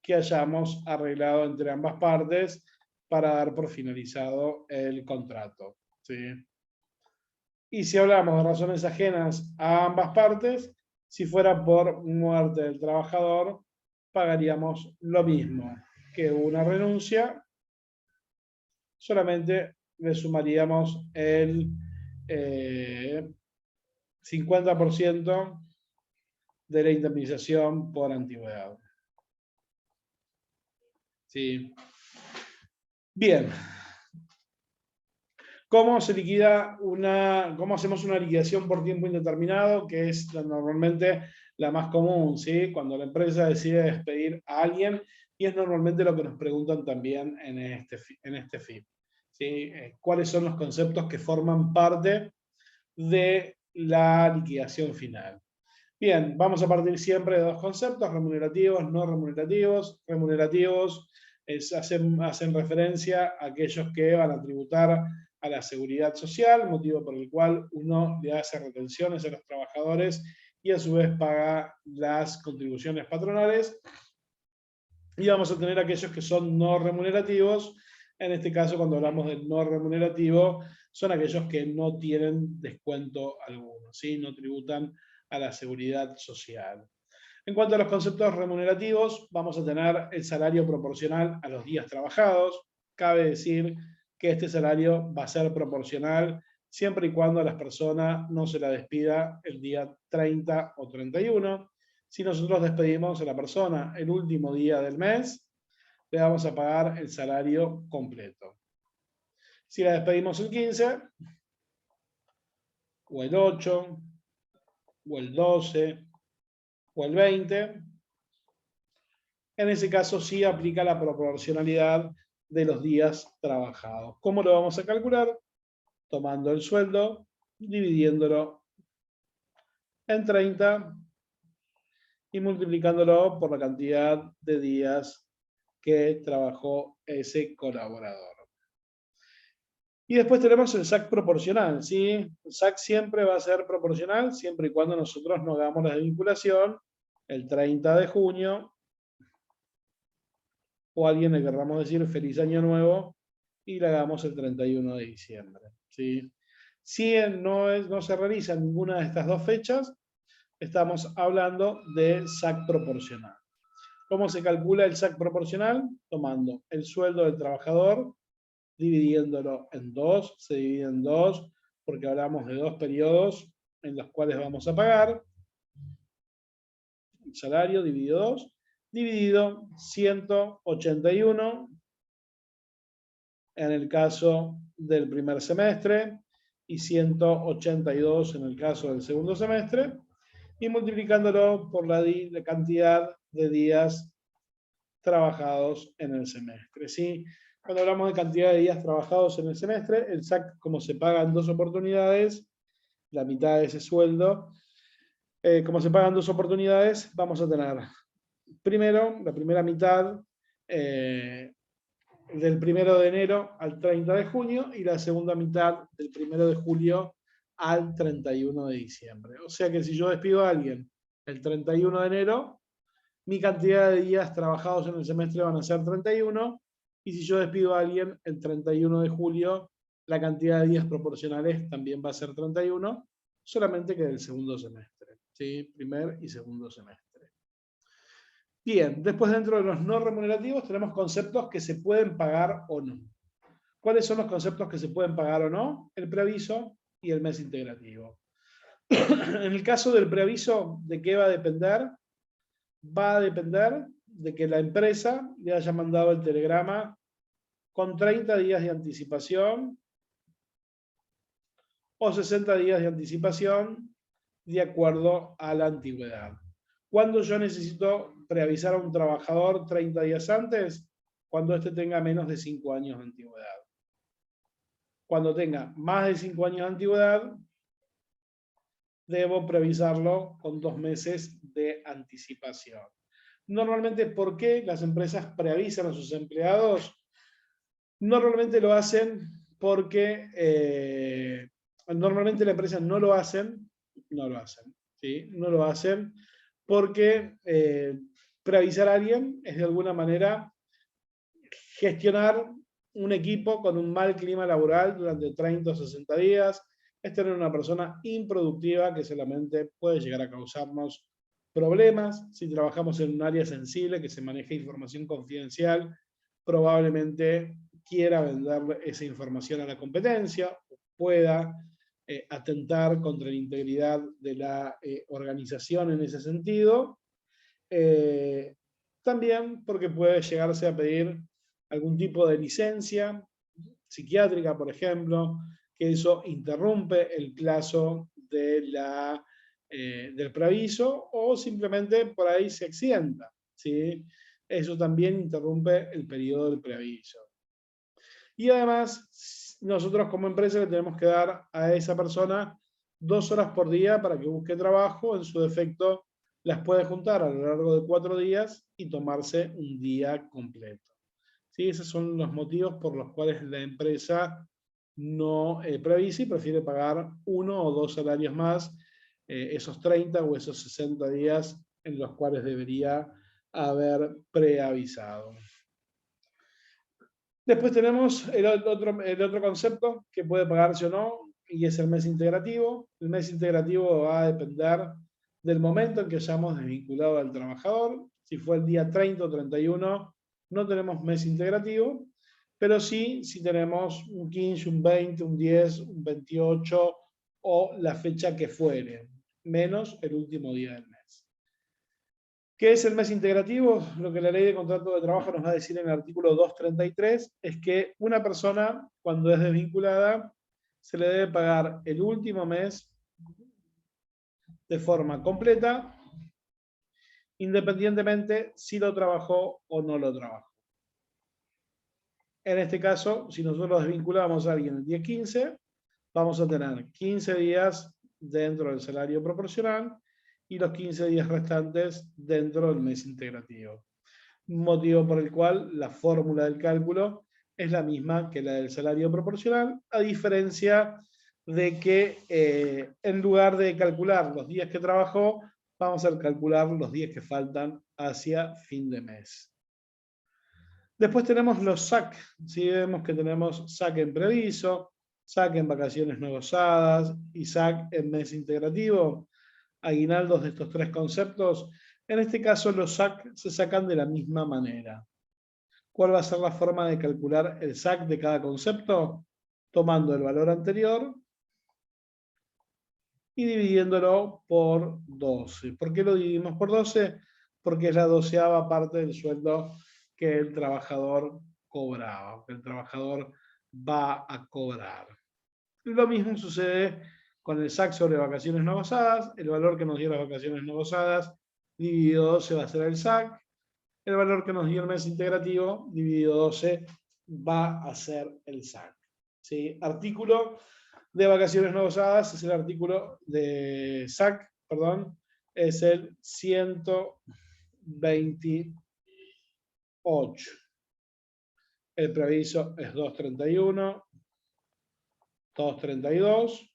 que hayamos arreglado entre ambas partes para dar por finalizado el contrato, ¿sí? Y si hablamos de razones ajenas a ambas partes, si fuera por muerte del trabajador, pagaríamos lo mismo que una renuncia, solamente le sumaríamos el 50% de la indemnización por antigüedad. Sí. Bien. ¿Cómo se liquida cómo hacemos una liquidación por tiempo indeterminado? Que es normalmente la más común, ¿sí? Cuando la empresa decide despedir a alguien, y es normalmente lo que nos preguntan también en este FIP, ¿sí? ¿Cuáles son los conceptos que forman parte de la liquidación final? Bien, vamos a partir siempre de dos conceptos, remunerativos, no remunerativos. Remunerativos hacen referencia a aquellos que van a tributar a la seguridad social, motivo por el cual uno le hace retenciones a los trabajadores y a su vez paga las contribuciones patronales. Y vamos a tener aquellos que son no remunerativos. En este caso, cuando hablamos del no remunerativo, son aquellos que no tienen descuento alguno, ¿sí? No tributan a la seguridad social. En cuanto a los conceptos remunerativos, vamos a tener el salario proporcional a los días trabajados. Cabe decir que este salario va a ser proporcional siempre y cuando a las personas no se la despida el día 30 o 31. Si nosotros despedimos a la persona el último día del mes, le vamos a pagar el salario completo. Si la despedimos el 15, o el 8, o el 12, o el 20, en ese caso sí aplica la proporcionalidad de los días trabajados. ¿Cómo lo vamos a calcular? Tomando el sueldo, dividiéndolo en 30 y multiplicándolo por la cantidad de días que trabajó ese colaborador. Y después tenemos el SAC proporcional, ¿sí? El SAC siempre va a ser proporcional, siempre y cuando nosotros no hagamos la desvinculación el 30 de junio, o a alguien le querramos decir feliz año nuevo, y la hagamos el 31 de diciembre, ¿sí? Si no se realiza ninguna de estas dos fechas, estamos hablando de SAC proporcional. ¿Cómo se calcula el SAC proporcional? Tomando el sueldo del trabajador, dividiéndolo en 2, se divide en 2, porque hablamos de 2 periodos en los cuales vamos a pagar. El salario dividido 2, dividido 181 en el caso del primer semestre y 182 en el caso del segundo semestre, y multiplicándolo por la cantidad de días trabajados en el semestre, ¿sí? Cuando hablamos de cantidad de días trabajados en el semestre, el SAC, como se paga en 2 oportunidades, la mitad de ese sueldo, como se pagan 2 oportunidades, vamos a tener primero, la primera mitad del 1 de enero al 30 de junio y la segunda mitad del 1 de julio al 31 de diciembre. O sea que si yo despido a alguien el 31 de enero, mi cantidad de días trabajados en el semestre van a ser 31, y si yo despido a alguien el 31 de julio, la cantidad de días proporcionales también va a ser 31, solamente que del segundo semestre, ¿sí? Primer y segundo semestre. Bien, después dentro de los no remunerativos tenemos conceptos que se pueden pagar o no. ¿Cuáles son los conceptos que se pueden pagar o no? El preaviso y el mes integrativo. En el caso del preaviso, ¿de qué va a depender? Va a depender de que la empresa le haya mandado el telegrama con 30 días de anticipación o 60 días de anticipación de acuerdo a la antigüedad. ¿Cuándo yo necesito preavisar a un trabajador 30 días antes? Cuando éste tenga menos de 5 años de antigüedad. Cuando tenga más de 5 años de antigüedad, debo preavisarlo con 2 meses de anticipación. Normalmente, ¿por qué las empresas preavisan a sus empleados? Normalmente lo hacen porque normalmente las empresas no lo hacen, ¿sí? No lo hacen porque preavisar a alguien es de alguna manera gestionar un equipo con un mal clima laboral durante 30 o 60 días, es tener una persona improductiva que solamente puede llegar a causarnos problemas. Si trabajamos en un área sensible que se maneja información confidencial, probablemente quiera vender esa información a la competencia, pueda atentar contra la integridad de la organización en ese sentido. También porque puede llegarse a pedir algún tipo de licencia psiquiátrica, por ejemplo, que eso interrumpe el plazo del preaviso o simplemente por ahí se accidenta, ¿sí? Eso también interrumpe el periodo del preaviso. Y además, nosotros como empresa le tenemos que dar a esa persona 2 horas por día para que busque trabajo. En su defecto, las puede juntar a lo largo de 4 días y tomarse un día completo. ¿Sí? Esos son los motivos por los cuales la empresa no previsa y prefiere pagar 1 o 2 salarios más esos 30 o esos 60 días en los cuales debería haber preavisado. Después tenemos el otro concepto que puede pagarse o no, y es el mes integrativo. El mes integrativo va a depender del momento en que hayamos desvinculado al trabajador. Si fue el día 30 o 31, no tenemos mes integrativo, pero sí, si tenemos un 15, un 20, un 10, un 28 o la fecha que fuere, menos el último día del mes. ¿Qué es el mes integrativo? Lo que la ley de contrato de trabajo nos va a decir en el artículo 233 es que una persona, cuando es desvinculada, se le debe pagar el último mes de forma completa, independientemente si lo trabajó o no lo trabajó. En este caso, si nosotros desvinculamos a alguien el día 15, vamos a tener 15 días dentro del salario proporcional y los 15 días restantes dentro del mes integrativo. Motivo por el cual la fórmula del cálculo es la misma que la del salario proporcional, a diferencia de que en lugar de calcular los días que trabajó, vamos a calcular los días que faltan hacia fin de mes. Después tenemos los SAC. ¿Sí? Vemos que tenemos SAC en previso, SAC en vacaciones no gozadas y SAC en mes integrativo. Aguinaldos de estos 3 conceptos. En este caso los SAC se sacan de la misma manera. ¿Cuál va a ser la forma de calcular el SAC de cada concepto? Tomando el valor anterior y dividiéndolo por 12. ¿Por qué lo dividimos por 12? Porque es la 12ª parte del sueldo que el trabajador cobraba, que el trabajador va a cobrar. Lo mismo sucede con el SAC sobre vacaciones no gozadas. El valor que nos dio las vacaciones no gozadas dividido 12 va a ser el SAC. El valor que nos dio el mes integrativo dividido 12 va a ser el SAC. ¿Sí? Artículo de vacaciones no gozadas es el artículo de SAC, perdón, es el 128. El preaviso es 231, 232.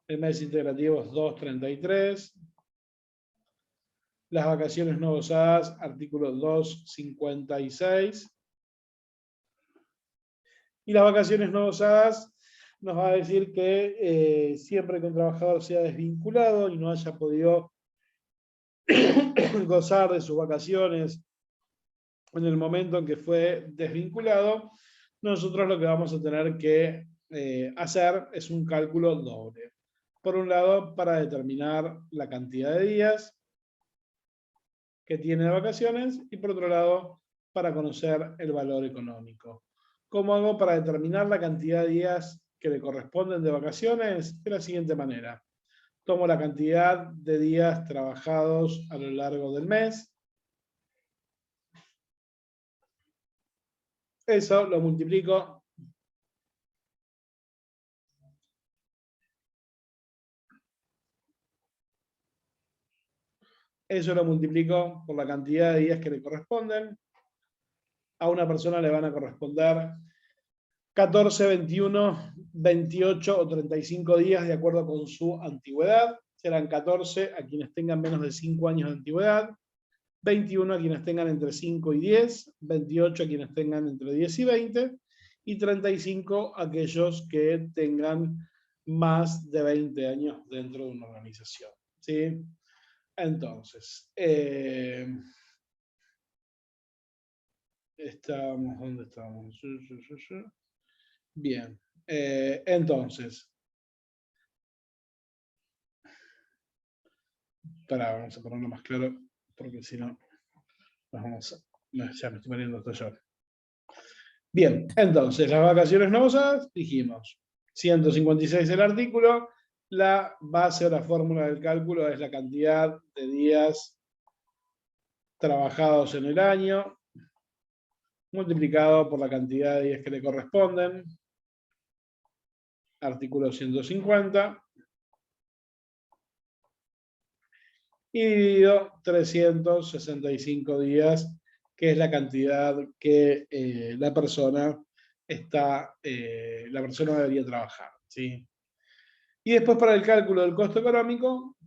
El mes integrativo es 233. Las vacaciones no gozadas, artículo 256. Y las vacaciones no gozadas nos va a decir que siempre que un trabajador sea desvinculado y no haya podido gozar de sus vacaciones en el momento en que fue desvinculado, nosotros lo que vamos a tener que hacer es un cálculo doble. Por un lado, para determinar la cantidad de días que tiene de vacaciones y por otro lado, para conocer el valor económico. ¿Cómo hago para determinar la cantidad de días que le corresponden de vacaciones? De la siguiente manera. Tomo la cantidad de días trabajados a lo largo del mes. Eso lo multiplico por la cantidad de días que le corresponden. A una persona le van a corresponder 14, 21, 28 o 35 días de acuerdo con su antigüedad. Serán 14 a quienes tengan menos de 5 años de antigüedad, 21 a quienes tengan entre 5 y 10, 28 a quienes tengan entre 10 y 20, y 35 a aquellos que tengan más de 20 años dentro de una organización. ¿Sí? Entonces, ¿dónde estamos? Bien, entonces, vamos a ponerlo más claro, porque si no, ya me estoy poniendo hasta yo. Bien, entonces, las vacaciones no usadas, dijimos, 156 el artículo, la base o la fórmula del cálculo es la cantidad de días trabajados en el año, multiplicado por la cantidad de días que le corresponden, artículo 150, y dividido 365 días, que es la cantidad que la persona debería trabajar. ¿Sí? Y después, para el cálculo del costo económico,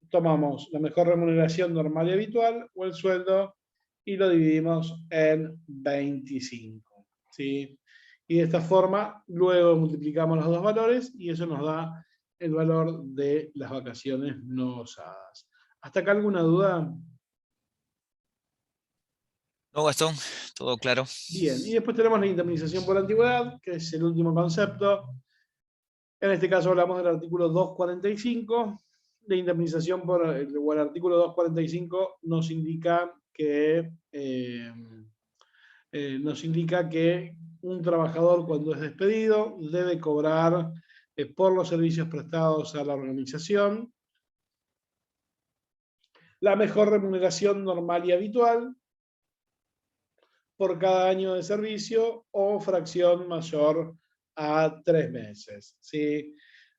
tomamos la mejor remuneración normal y habitual o el sueldo y lo dividimos en 25. ¿Sí? Y de esta forma, luego multiplicamos los dos valores y eso nos da el valor de las vacaciones no usadas. ¿Hasta acá alguna duda? No, Gastón, todo claro. Bien, y después tenemos la indemnización por antigüedad, que es el último concepto. En este caso hablamos del artículo 245. La indemnización por el artículo 245 nos indica que un trabajador, cuando es despedido, debe cobrar por los servicios prestados a la organización la mejor remuneración normal y habitual por cada año de servicio o fracción mayor a 3 meses. ¿Sí?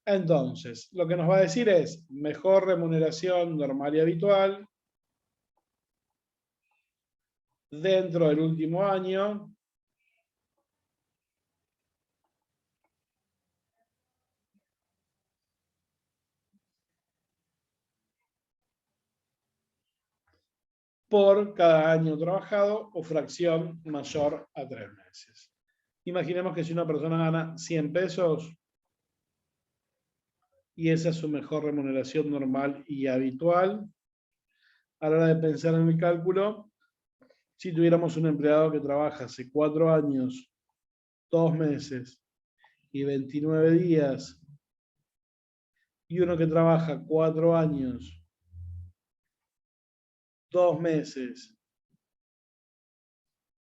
Entonces, lo que nos va a decir es mejor remuneración normal y habitual dentro del último año por cada año trabajado o fracción mayor a 3 meses. Imaginemos que si una persona gana 100 pesos y esa es su mejor remuneración normal y habitual, a la hora de pensar en el cálculo, si tuviéramos un empleado que trabaja hace 4 años, 2 meses y 29 días, y uno que trabaja 4 años, 2 meses,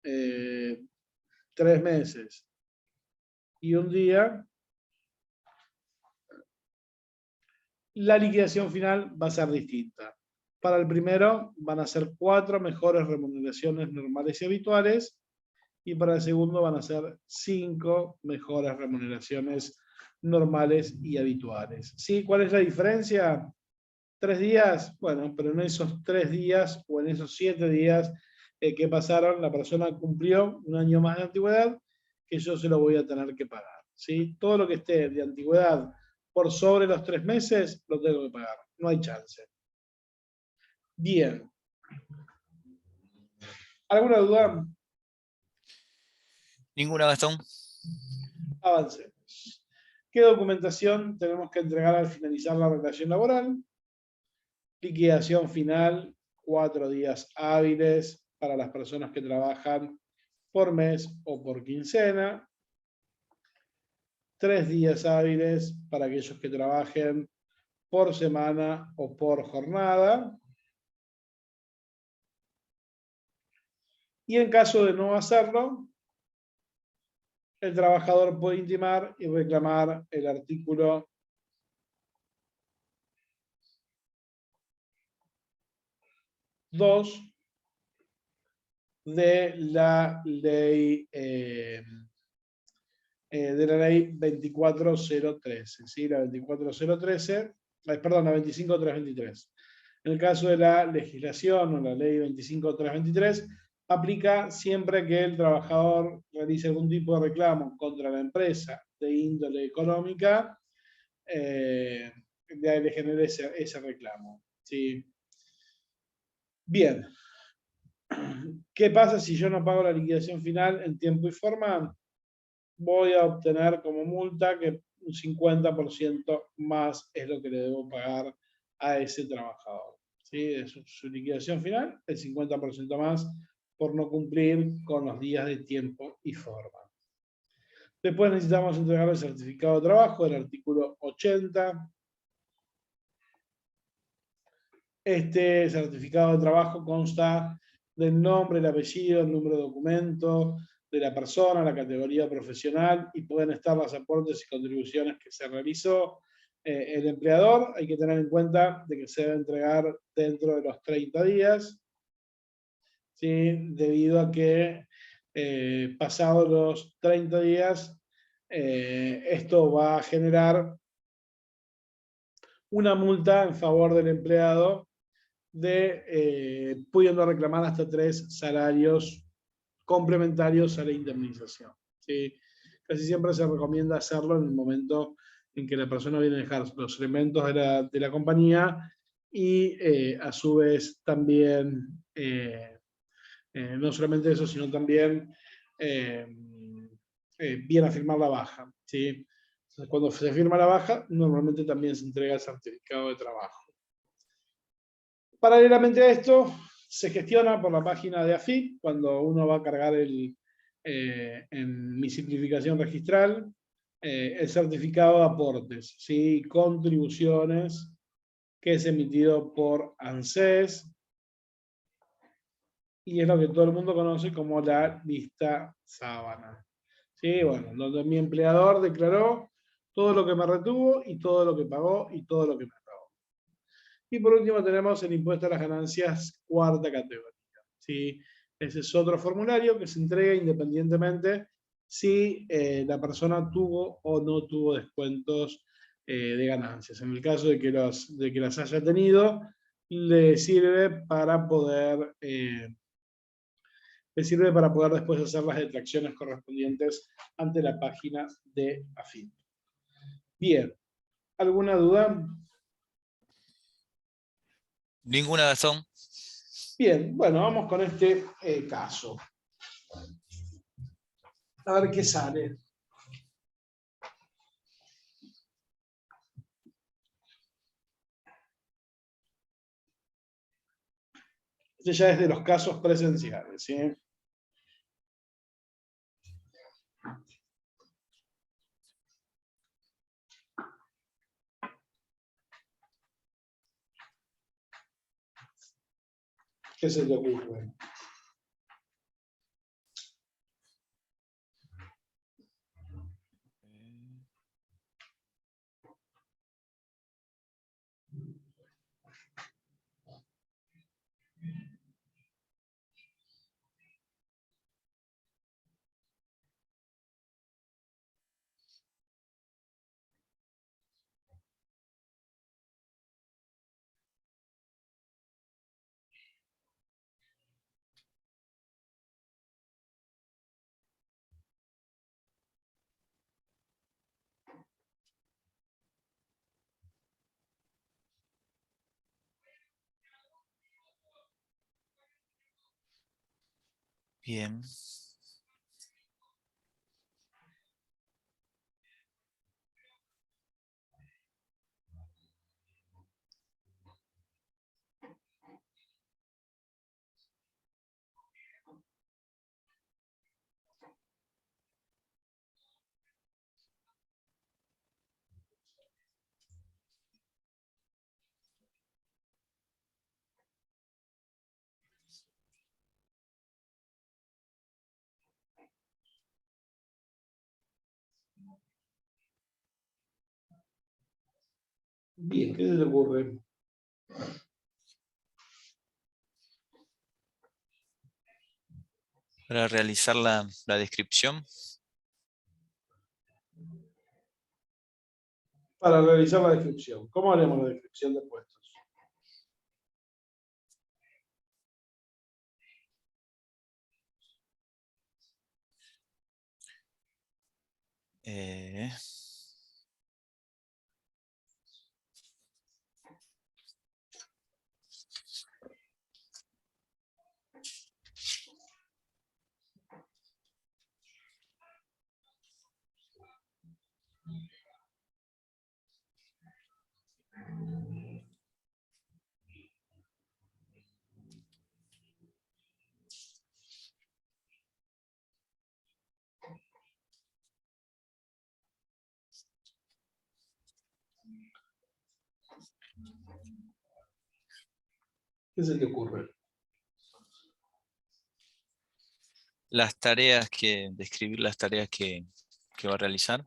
3 meses y un día, la liquidación final va a ser distinta. Para el primero van a ser 4 mejores remuneraciones normales y habituales, y para el segundo van a ser 5 mejores remuneraciones normales y habituales. ¿Sí? ¿Cuál es la diferencia? 3 días, bueno, pero en esos 3 días o en esos 7 días que pasaron, la persona cumplió un año más de antigüedad, que yo se lo voy a tener que pagar. ¿Sí? Todo lo que esté de antigüedad por sobre los 3 meses, lo tengo que pagar. No hay chance. Bien. ¿Alguna duda? Ninguna, Gastón. Avancemos. ¿Qué documentación tenemos que entregar al finalizar la relación laboral? Liquidación final, 4 días hábiles para las personas que trabajan por mes o por quincena. 3 días hábiles para aquellos que trabajen por semana o por jornada. Y en caso de no hacerlo, el trabajador puede intimar y reclamar el artículo 2 de la ley 24013, ¿sí? La 24013, perdón, la 25323. En el caso de la legislación o la ley 25323, aplica siempre que el trabajador realice algún tipo de reclamo contra la empresa de índole económica, le genere ese reclamo. ¿Sí? Bien. ¿Qué pasa si yo no pago la liquidación final en tiempo y forma? Voy a obtener como multa que un 50% más es lo que le debo pagar a ese trabajador. ¿Sí? De su liquidación final, el 50% más por no cumplir con los días de tiempo y forma. Después necesitamos entregar el certificado de trabajo del artículo 80. Este certificado de trabajo consta del nombre, el apellido, el número de documento de la persona, la categoría profesional y pueden estar los aportes y contribuciones que se realizó. El empleador hay que tener en cuenta de que se debe entregar dentro de los 30 días, ¿sí? Debido a que pasados los 30 días esto va a generar una multa en favor del empleado pudiendo reclamar hasta 3 salarios complementarios a la indemnización. ¿Sí? Casi siempre se recomienda hacerlo en el momento en que la persona viene a dejar los elementos de la compañía y a su vez también, no solamente eso, sino también viene a firmar la baja. ¿Sí? Entonces, cuando se firma la baja, normalmente también se entrega el certificado de trabajo. Paralelamente a esto, se gestiona por la página de AFIP, cuando uno va a cargar en mi simplificación registral, el certificado de aportes, ¿sí? Contribuciones, que es emitido por ANSES, y es lo que todo el mundo conoce como la lista sábana. ¿Sí? Bueno, donde mi empleador declaró todo lo que me retuvo y todo lo que pagó y todo lo que me pagó. Y por último tenemos el impuesto a las ganancias cuarta categoría. ¿Sí? Ese es otro formulario que se entrega independientemente si la persona tuvo o no tuvo descuentos de ganancias. En el caso de que las haya tenido, le sirve para poder después hacer las detracciones correspondientes ante la página de AFIP. Bien, ¿alguna duda? Ninguna, Gastón. Bien, bueno, vamos con este caso. A ver qué sale. Este ya es de los casos presenciales, ¿sí? ¿Qué se te ocurre? Bien. Bien, ¿qué se te ocurre? Para realizar la descripción. Para realizar la descripción. ¿Cómo haremos la descripción de puestos? Eh, ¿Qué se te ocurre? describir las tareas que va a realizar.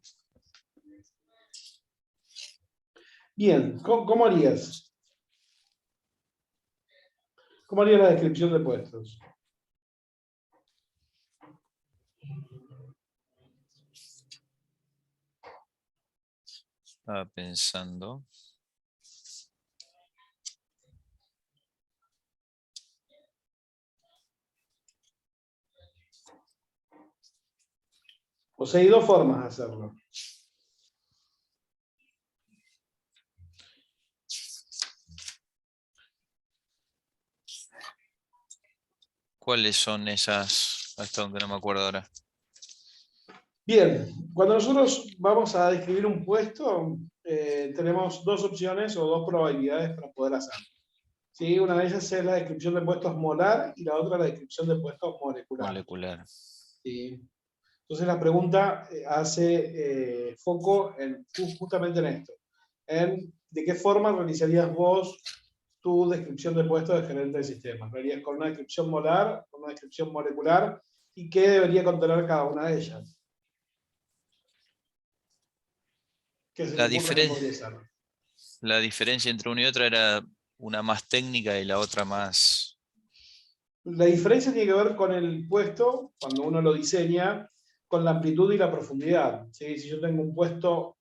Bien, ¿cómo harías? ¿Cómo harías la descripción de puestos? Estaba pensando. O sea, hay dos formas de hacerlo. ¿Cuáles son esas? Hasta donde no me acuerdo ahora. Bien, cuando nosotros vamos a describir un puesto, tenemos dos opciones o dos probabilidades para poder hacerlo. ¿Sí? Una de ellas es la descripción de puestos molar y la otra la descripción de puestos molecular. Molecular. ¿Sí? Entonces la pregunta hace foco justamente en esto, en de qué forma realizarías vos tu descripción de puesto de gerente de sistemas. ¿Lo harías con una descripción molar, con una descripción molecular? ¿Y qué debería contener cada una de ellas? ¿Qué se te La ocurre que podría ser? la diferencia entre una y otra era una más técnica y la otra más La diferencia tiene que ver con el puesto, cuando uno lo diseña, con la amplitud y la profundidad. ¿Sí? Si yo tengo un puesto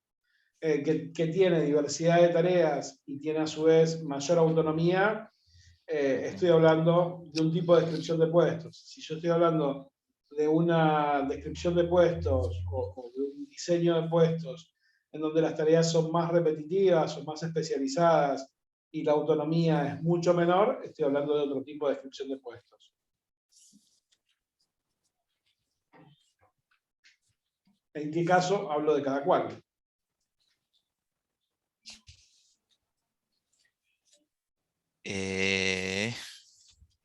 que tiene diversidad de tareas y tiene a su vez mayor autonomía, estoy hablando de un tipo de descripción de puestos. Si yo estoy hablando de una descripción de puestos o de un diseño de puestos en donde las tareas son más repetitivas o más especializadas y la autonomía es mucho menor, estoy hablando de otro tipo de descripción de puestos. ¿En qué caso hablo de cada cual?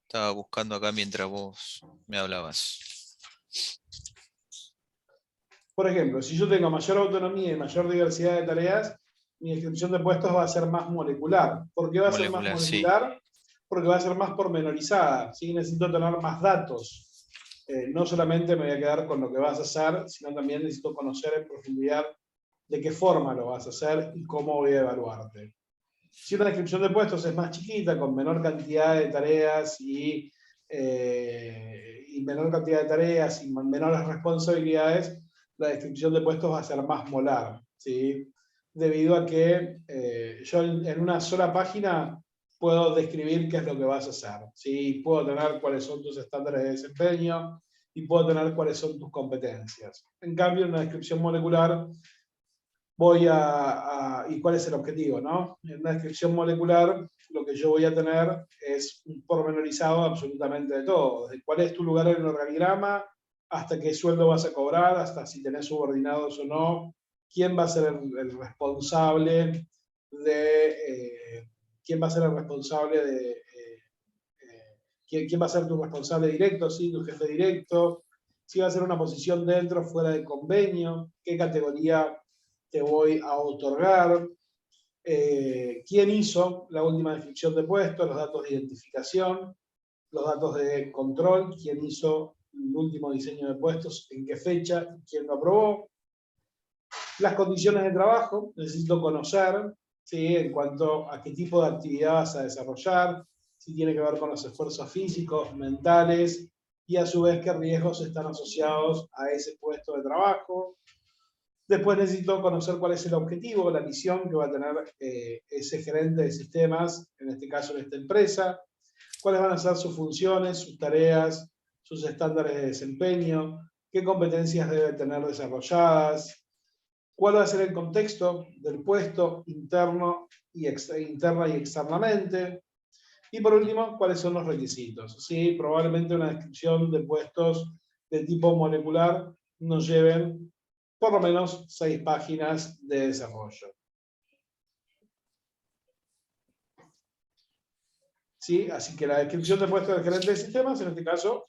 estaba buscando acá mientras vos me hablabas. Por ejemplo, si yo tengo mayor autonomía y mayor diversidad de tareas, mi descripción de puestos va a ser más molecular. ¿Por qué va a ser más Molecular, sí. molecular? Porque va a ser más pormenorizada. ¿Sí? Necesito tener más datos. No solamente me voy a quedar con lo que vas a hacer, sino también necesito conocer en profundidad de qué forma lo vas a hacer y cómo voy a evaluarte. Si una descripción de puestos es más chiquita, con menor cantidad de tareas y menor cantidad de tareas y menores responsabilidades, la descripción de puestos va a ser más molar, ¿sí? Debido a que yo en una sola página puedo describir qué es lo que vas a hacer, ¿sí? Puedo tener cuáles son tus estándares de desempeño y puedo tener cuáles son tus competencias. En cambio, en una descripción molecular ¿y cuál es el objetivo? ¿No? En una descripción molecular, lo que yo voy a tener es un pormenorizado absolutamente de todo, desde cuál es tu lugar en el organigrama, hasta qué sueldo vas a cobrar, hasta si tenés subordinados o no, quién va a ser el responsable quién va a ser el responsable quién va a ser tu responsable directo, ¿sí? Tu jefe directo, si va a ser una posición dentro o fuera de convenio, qué categoría te voy a otorgar, quién hizo la última descripción de puesto, los datos de identificación, los datos de control, quién hizo el último diseño de puestos, en qué fecha, quién lo aprobó, las condiciones de trabajo, necesito conocer ¿sí? En cuanto a qué tipo de actividad vas a desarrollar, si tiene que ver con los esfuerzos físicos, mentales, y a su vez qué riesgos están asociados a ese puesto de trabajo. Después necesito conocer cuál es el objetivo, la misión que va a tener ese gerente de sistemas, en este caso en esta empresa, cuáles van a ser sus funciones, sus tareas, sus estándares de desempeño, qué competencias debe tener desarrolladas, cuál va a ser el contexto del puesto interno interna y externamente, y por último, cuáles son los requisitos. Sí, probablemente una descripción de puestos de tipo molecular nos lleven por lo menos 6 páginas de desarrollo. ¿Sí? Así que la descripción de puesto del gerente de sistemas, en este caso,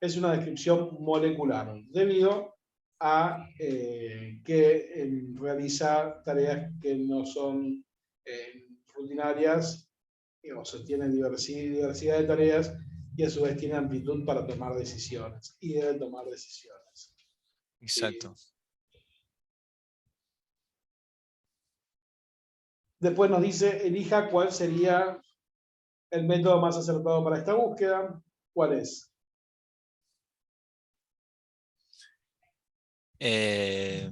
es una descripción molecular, debido a que realiza tareas que no son rutinarias, o sea, tiene diversidad de tareas y a su vez tiene amplitud para tomar decisiones, y debe tomar decisiones. ¿Sí? Exacto. Después nos dice, elija cuál sería el método más acertado para esta búsqueda. ¿Cuál es? Eh,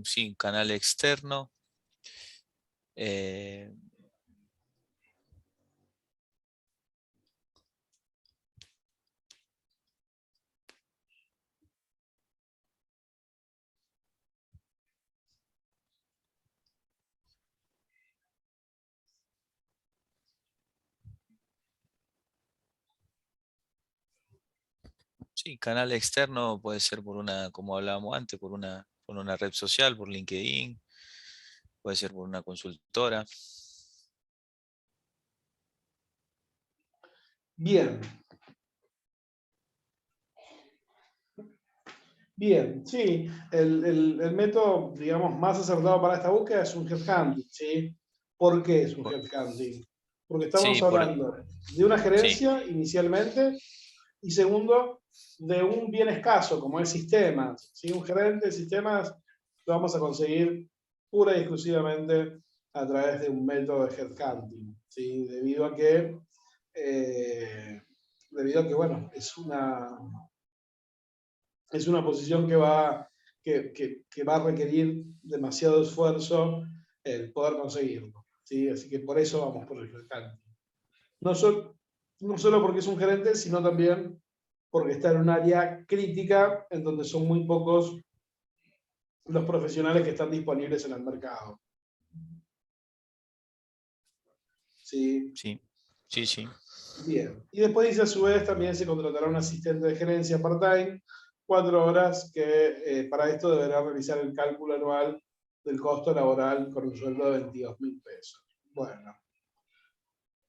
sí, canal externo. eh, sí, canal externo puede ser por una, como hablábamos antes, por una red social, por LinkedIn, puede ser por una consultora. Bien. Bien, sí, el método, digamos, más acertado para esta búsqueda es un headhunting, ¿sí? ¿Por qué es un Por- headhunting? Porque estamos sí, por, hablando de una sí, gerencia inicialmente, y segundo, de un bien escaso, como es sistemas, ¿sí? Un gerente de sistemas lo vamos a conseguir pura y exclusivamente a través de un método de headhunting, ¿sí? Eh, debido a que, bueno, es una posición que va a requerir demasiado esfuerzo el poder conseguirlo, ¿sí? Así que por eso vamos por el headhunting. No, no solo porque es un gerente, sino también porque está en un área crítica en donde son muy pocos los profesionales que están disponibles en el mercado. ¿Sí? sí, sí, sí. Bien. Y después dice, a su vez, también se contratará un asistente de gerencia part-time, 4 horas, que para esto deberá realizar el cálculo anual del costo laboral con un sueldo de 22.000 pesos. Bueno,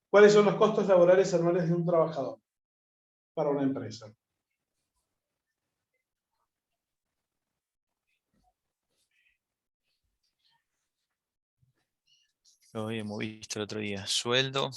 ¿cuáles son los costos laborales anuales de un trabajador para una empresa? Lo habíamos visto el otro día. Sueldo.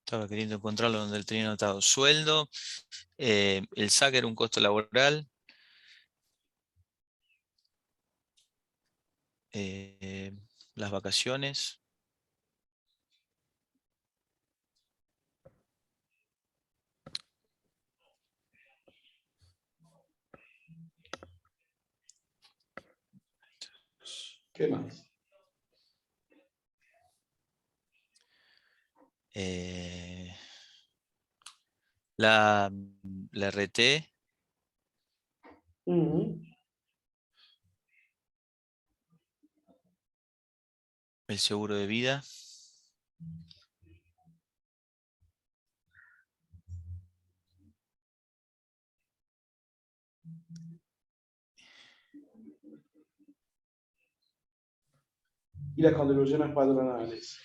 Estaba queriendo encontrarlo donde él tenía anotado. Sueldo. El SAC era un costo laboral. eh, las vacaciones. ¿Qué más? La RT, el seguro de vida, Y las contribuciones patronales.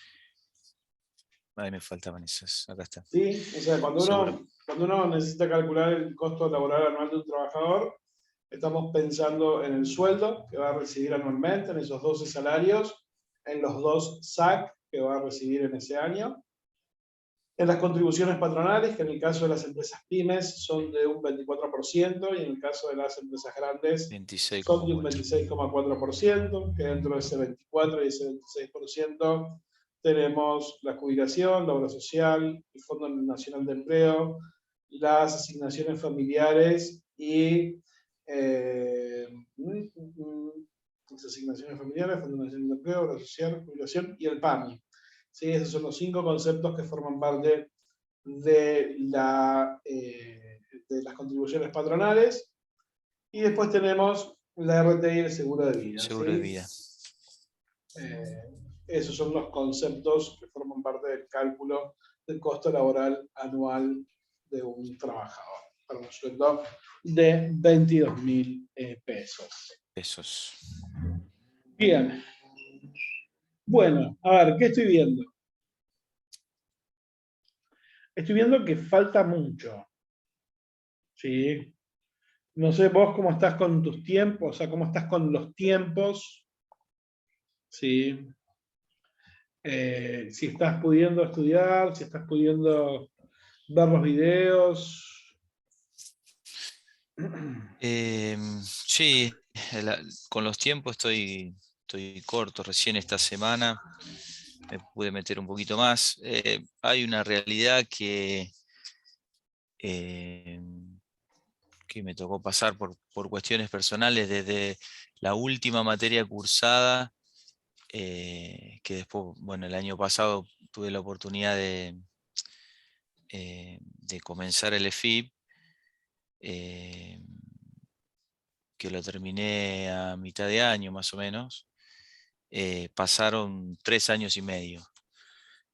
ahí me faltaban esas, acá está. ¿Sí? O sea, Seguro. cuando uno necesita calcular el costo laboral anual de un trabajador, estamos pensando en el sueldo que va a recibir anualmente, en esos 12 salarios, en los 2 SAC que va a recibir en ese año, en las contribuciones patronales, que en el caso de las empresas pymes son de un 24%, y en el caso de las empresas grandes son de un 26,4. 26,4%, que dentro de ese 24 y ese 26% tenemos la jubilación, la obra social, el Fondo Nacional de Empleo, las asignaciones familiares y las asignaciones familiares, Fondo Nacional de Empleo, obra social, jubilación y el PAMI. ¿Sí? Esos son los 5 conceptos que forman parte de las contribuciones patronales. Y después tenemos la RT y el seguro de vida. Seguro de ¿sí? vida. Esos son los conceptos que forman parte del cálculo del costo laboral anual de un trabajador, para un sueldo de 22.000 pesos. Pesos. Bien. Bueno, a ver, ¿qué estoy viendo? Estoy viendo que falta mucho. ¿Sí? No sé vos cómo estás con tus tiempos, o sea, cómo estás con los tiempos. ¿Sí? Si estás pudiendo estudiar, si estás pudiendo ver los videos. Sí, con los tiempos estoy corto. Recién esta semana me pude meter un poquito más. Hay una realidad eh, que me tocó pasar por cuestiones personales desde la última materia cursada, que después, bueno, el año pasado tuve la oportunidad de comenzar el EFIP, que lo terminé a mitad de año más o menos. Pasaron 3 años y medio.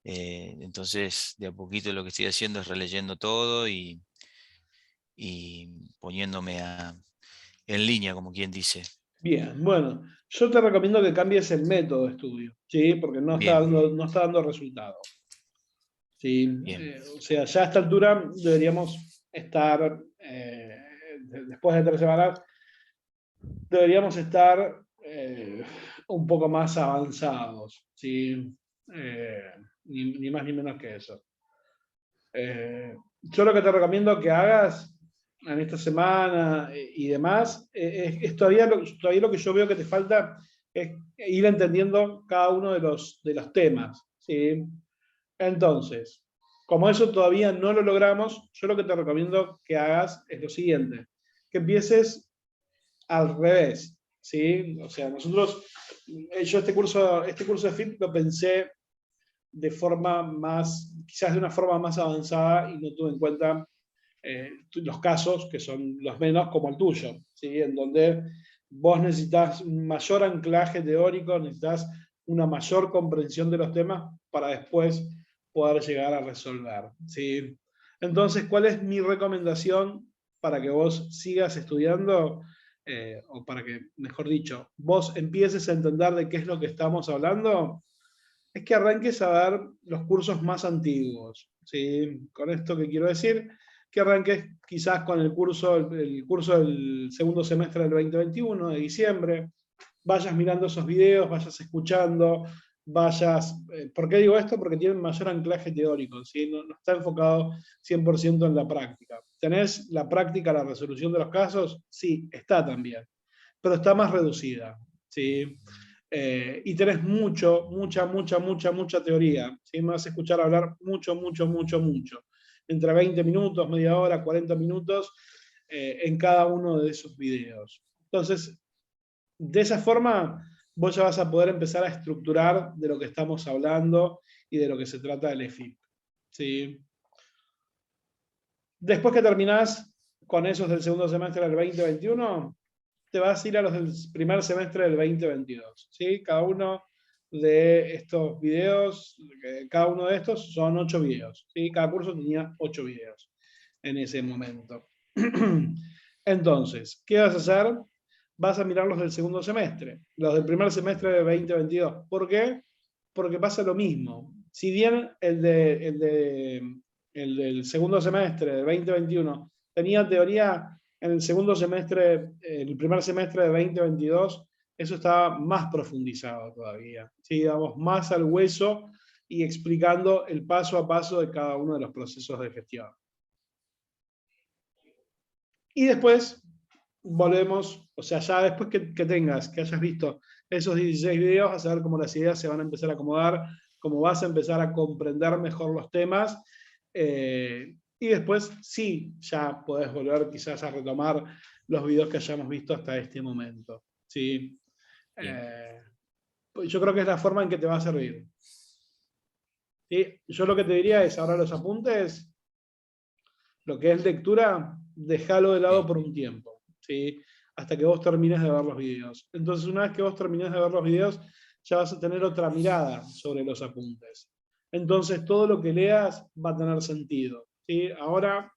Entonces, de a poquito lo que estoy haciendo es releyendo todo y poniéndome en línea, como quien dice. Bien, bueno, yo te recomiendo que cambies el método de estudio, ¿sí? Porque Bien, no está dando resultado. ¿Sí? bien. O sea, ya a esta altura deberíamos estar, después de 3 semanas, deberíamos estar un poco más avanzados, ¿sí? Ni más ni menos que eso. Yo lo que te recomiendo que hagas en esta semana y demás, es todavía lo que yo veo que te falta es ir entendiendo cada uno de los temas. ¿Sí? Entonces, como eso todavía no lo logramos, yo lo que te recomiendo que hagas es lo siguiente, que empieces al revés. ¿Sí? O sea, nosotros, yo este curso de FIP lo pensé de forma más, quizás de una forma más avanzada y no tuve en cuenta los casos que son los menos como el tuyo, ¿sí? En donde vos necesitas un mayor anclaje teórico, necesitas una mayor comprensión de los temas para después poder llegar a resolver, ¿sí? Entonces, ¿cuál es mi recomendación para que vos sigas estudiando? O para que, mejor dicho, vos empieces a entender de qué es lo que estamos hablando, es que arranques a ver los cursos más antiguos. ¿Sí? Con esto que quiero decir, que arranques quizás con el curso del segundo semestre del 2021, de diciembre, vayas mirando esos videos, vayas escuchando, vayas... ¿Por qué digo esto? Porque tienen mayor anclaje teórico, ¿sí? No está enfocado 100% en la práctica. ¿Tenés la práctica, la resolución de los casos? Sí, está también, pero está más reducida, ¿sí? Y tenés mucha teoría. ¿Sí? Me vas a escuchar hablar mucho. Entre 20 minutos, media hora, 40 minutos en cada uno de esos videos. Entonces, de esa forma vos ya vas a poder empezar a estructurar de lo que estamos hablando y de lo que se trata del EFIP. ¿Sí? Después que terminás con esos del segundo semestre del 2021, te vas a ir a los del primer semestre del 2022. ¿Sí? Cada uno de estos videos, cada uno de estos son 8 videos. ¿Sí? Cada curso tenía 8 videos en ese momento. Entonces, ¿qué vas a hacer? Vas a mirar los del segundo semestre, los del primer semestre de 2022. ¿Por qué? Porque pasa lo mismo. Si bien el del segundo semestre de 2021 tenía teoría en el segundo semestre, el primer semestre de 2022, eso estaba más profundizado todavía. ¿Sí? Vamos más al hueso y explicando el paso a paso de cada uno de los procesos de gestión. Y después volvemos, o sea, ya después que tengas, que hayas visto esos 16 videos, vas a ver cómo las ideas se van a empezar a acomodar, cómo vas a empezar a comprender mejor los temas. Y después sí, ya podés volver quizás a retomar los videos que hayamos visto hasta este momento. ¿Sí? Yo creo que es la forma en que te va a servir. ¿Sí? Yo lo que te diría es, ahora los apuntes, lo que es lectura, déjalo de lado por un tiempo, ¿sí? Hasta que vos termines de ver los videos. Entonces, una vez que vos termines de ver los videos, ya vas a tener otra mirada sobre los apuntes. Entonces, todo lo que leas va a tener sentido, ¿sí? Ahora,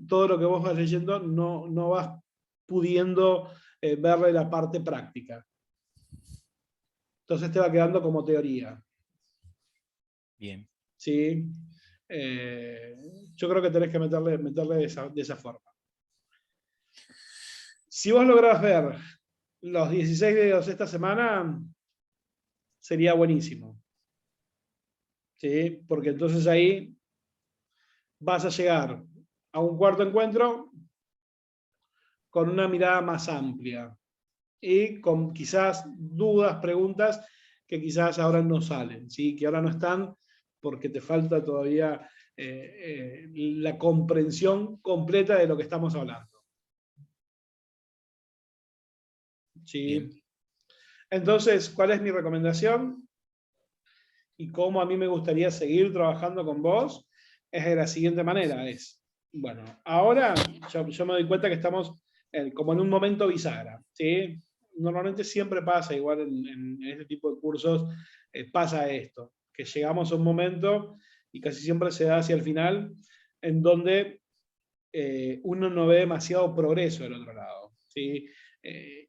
todo lo que vos vas leyendo no vas pudiendo verle la parte práctica. Entonces te va quedando como teoría. Bien. ¿Sí? Yo creo que tenés que meterle de esa forma. Si vos lográs ver los 16 videos esta semana, sería buenísimo. ¿Sí? Porque entonces ahí vas a llegar a un cuarto encuentro con una mirada más amplia y con quizás dudas, preguntas que quizás ahora no salen, ¿sí? Que ahora no están porque te falta todavía la comprensión completa de lo que estamos hablando. ¿Sí? Bien. Entonces, ¿cuál es mi recomendación? Y cómo a mí me gustaría seguir trabajando con vos, es de la siguiente manera. Es, bueno, ahora yo me doy cuenta que estamos como en un momento bisagra. ¿Sí? Normalmente siempre pasa, igual en este tipo de cursos, pasa esto, que llegamos a un momento, y casi siempre se da hacia el final, en donde uno no ve demasiado progreso del otro lado. ¿Sí?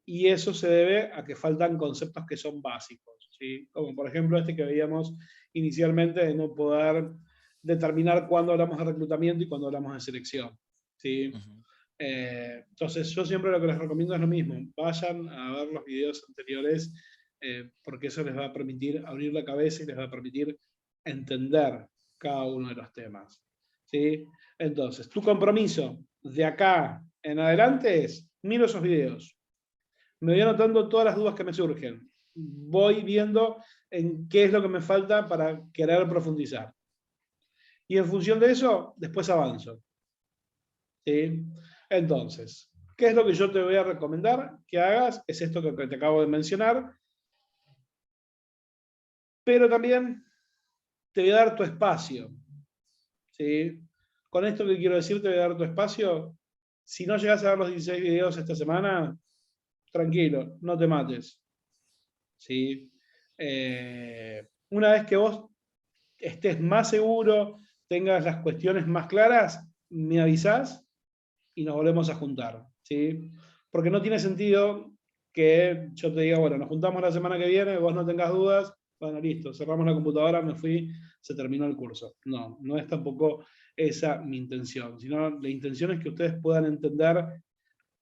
Y eso se debe a que faltan conceptos que son básicos, ¿sí? Como por ejemplo este que veíamos inicialmente de no poder determinar cuándo hablamos de reclutamiento y cuándo hablamos de selección. ¿Sí? Uh-huh. Entonces yo siempre lo que les recomiendo es lo mismo, vayan a ver los videos anteriores porque eso les va a permitir abrir la cabeza y les va a permitir entender cada uno de los temas. ¿Sí? Entonces, tu compromiso de acá en adelante es, miro esos videos, me voy anotando todas las dudas que me surgen, voy viendo en qué es lo que me falta para querer profundizar. Y en función de eso, después avanzo. ¿Sí? Entonces, ¿qué es lo que yo te voy a recomendar que hagas? Es esto que te acabo de mencionar. Pero también te voy a dar tu espacio. ¿Sí? Con esto que quiero decir, te voy a dar tu espacio. Si no llegas a ver los 16 videos esta semana, tranquilo, no te mates. ¿Sí? Una vez que vos estés más seguro, tengas las cuestiones más claras, me avisás y nos volvemos a juntar. ¿Sí? Porque no tiene sentido que yo te diga, bueno, nos juntamos la semana que viene, vos no tengas dudas, bueno, listo, cerramos la computadora, me fui, se terminó el curso. No, no es tampoco esa mi intención, sino la intención es que ustedes puedan entender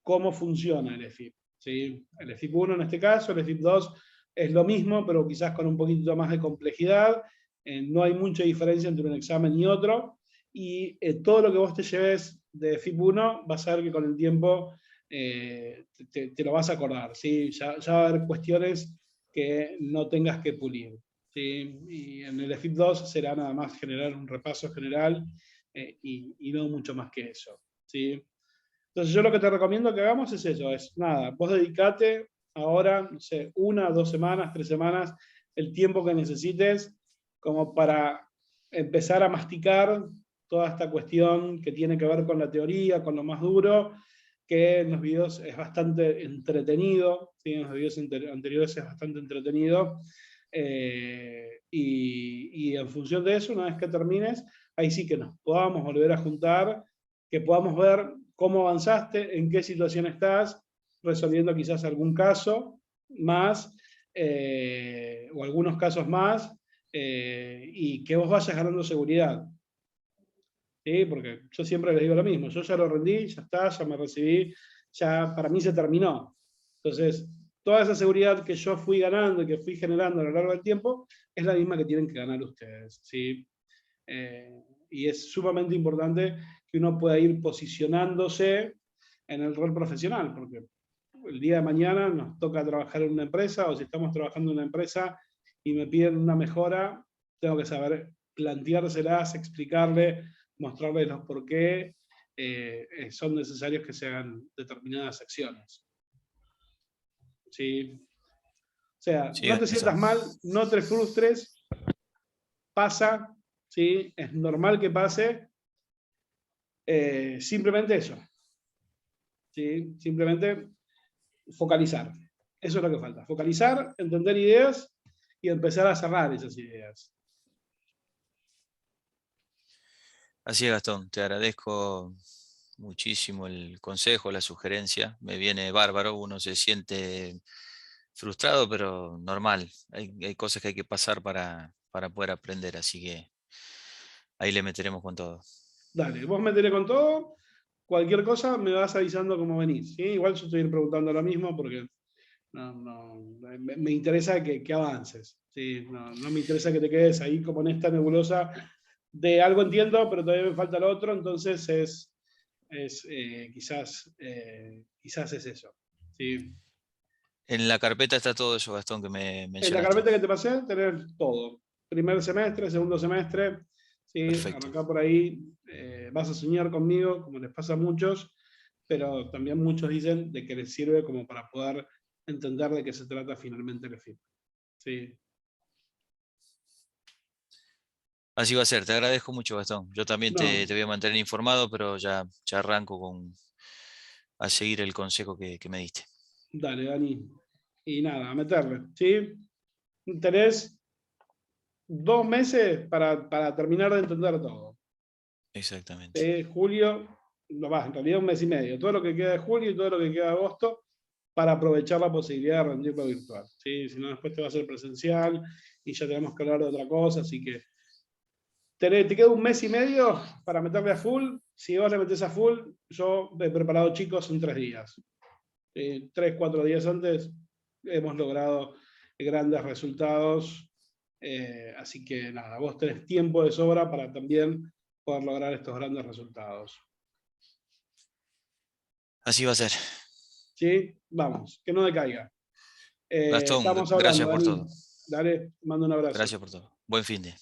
cómo funciona el EFIP. ¿Sí? El EFIP 1 en este caso, el EFIP 2 es lo mismo, pero quizás con un poquito más de complejidad. No hay mucha diferencia entre un examen y otro. Y todo lo que vos te lleves de EFIP 1, vas a ver que con el tiempo te lo vas a acordar. ¿Sí? Ya va a haber cuestiones que no tengas que pulir. ¿Sí? Y en el EFIP 2 será nada más generar un repaso general y no mucho más que eso. ¿Sí? Entonces yo lo que te recomiendo que hagamos es eso, es nada, vos dedicate ahora, no sé, 1, 2 semanas, 3 semanas, el tiempo que necesites como para empezar a masticar toda esta cuestión que tiene que ver con la teoría, con lo más duro, que en los videos es bastante entretenido, ¿sí? En los videos anteriores es bastante entretenido, y en función de eso, una vez que termines, ahí sí que nos podamos volver a juntar, que podamos ver cómo avanzaste, en qué situación estás, resolviendo quizás algún caso más, o algunos casos más, y que vos vayas ganando seguridad. ¿Sí? Porque yo siempre les digo lo mismo, yo ya lo rendí, ya está, ya me recibí, ya para mí se terminó. Entonces, toda esa seguridad que yo fui ganando y que fui generando a lo largo del tiempo, es la misma que tienen que ganar ustedes. ¿Sí? Y es sumamente importante que uno pueda ir posicionándose en el rol profesional, porque el día de mañana nos toca trabajar en una empresa, o si estamos trabajando en una empresa y me piden una mejora, tengo que saber planteárselas, explicarle, mostrarles los por qué son necesarios que se hagan determinadas acciones. ¿Sí? O sea, Sí, no te Gastón. sientas mal, no te frustres, pasa, ¿sí? Es normal que pase, simplemente eso. ¿Sí? Simplemente focalizar. Eso es lo que falta. Focalizar, entender ideas y empezar a cerrar esas ideas. Así es, Gastón, te agradezco muchísimo el consejo, la sugerencia. Me viene bárbaro, uno se siente frustrado, pero normal. Hay cosas que hay que pasar para poder aprender, así que ahí le meteremos con todo. Dale, vos metele con todo. Cualquier cosa me vas avisando cómo venís. ¿Sí? Igual yo estoy preguntando lo mismo porque me interesa que avances. ¿Sí? No me interesa que te quedes ahí como en esta nebulosa de algo entiendo, pero todavía me falta lo otro, entonces quizás es eso. ¿Sí? En la carpeta está todo eso, Gastón, que me En la mencionaste. carpeta que te pasé, tener todo. Primer semestre, segundo semestre, ¿sí? Perfecto. Arrancá por ahí, vas a soñar conmigo, como les pasa a muchos, pero también muchos dicen de que les sirve como para poder entender de qué se trata finalmente el film. ¿Sí? Así va a ser, te agradezco mucho, Gastón. Yo también te No, voy a mantener informado, pero ya arranco a seguir el consejo que me diste. dale, Dani. Y nada, a meterle. ¿Sí? Tenés 2 meses para terminar de entender todo. Exactamente. Julio, no más, en realidad 1 mes y medio. Todo lo que queda de julio y todo lo que queda de agosto para aprovechar la posibilidad de rendirlo virtual. ¿Sí? Si no, después te va a ser presencial y ya tenemos que hablar de otra cosa. Así que te queda 1 mes y medio para meterle a full. Si vos le metés a full, yo he preparado chicos en 3 días. 3, 4 días antes hemos logrado grandes resultados. Así que nada, vos tenés tiempo de sobra para también poder lograr estos grandes resultados. Así va a ser. ¿Sí? Vamos, que no decaiga. Gastón, Estamos hablando, gracias por Dani. todo. Dale, te mando un abrazo. Gracias por todo. Buen fin de.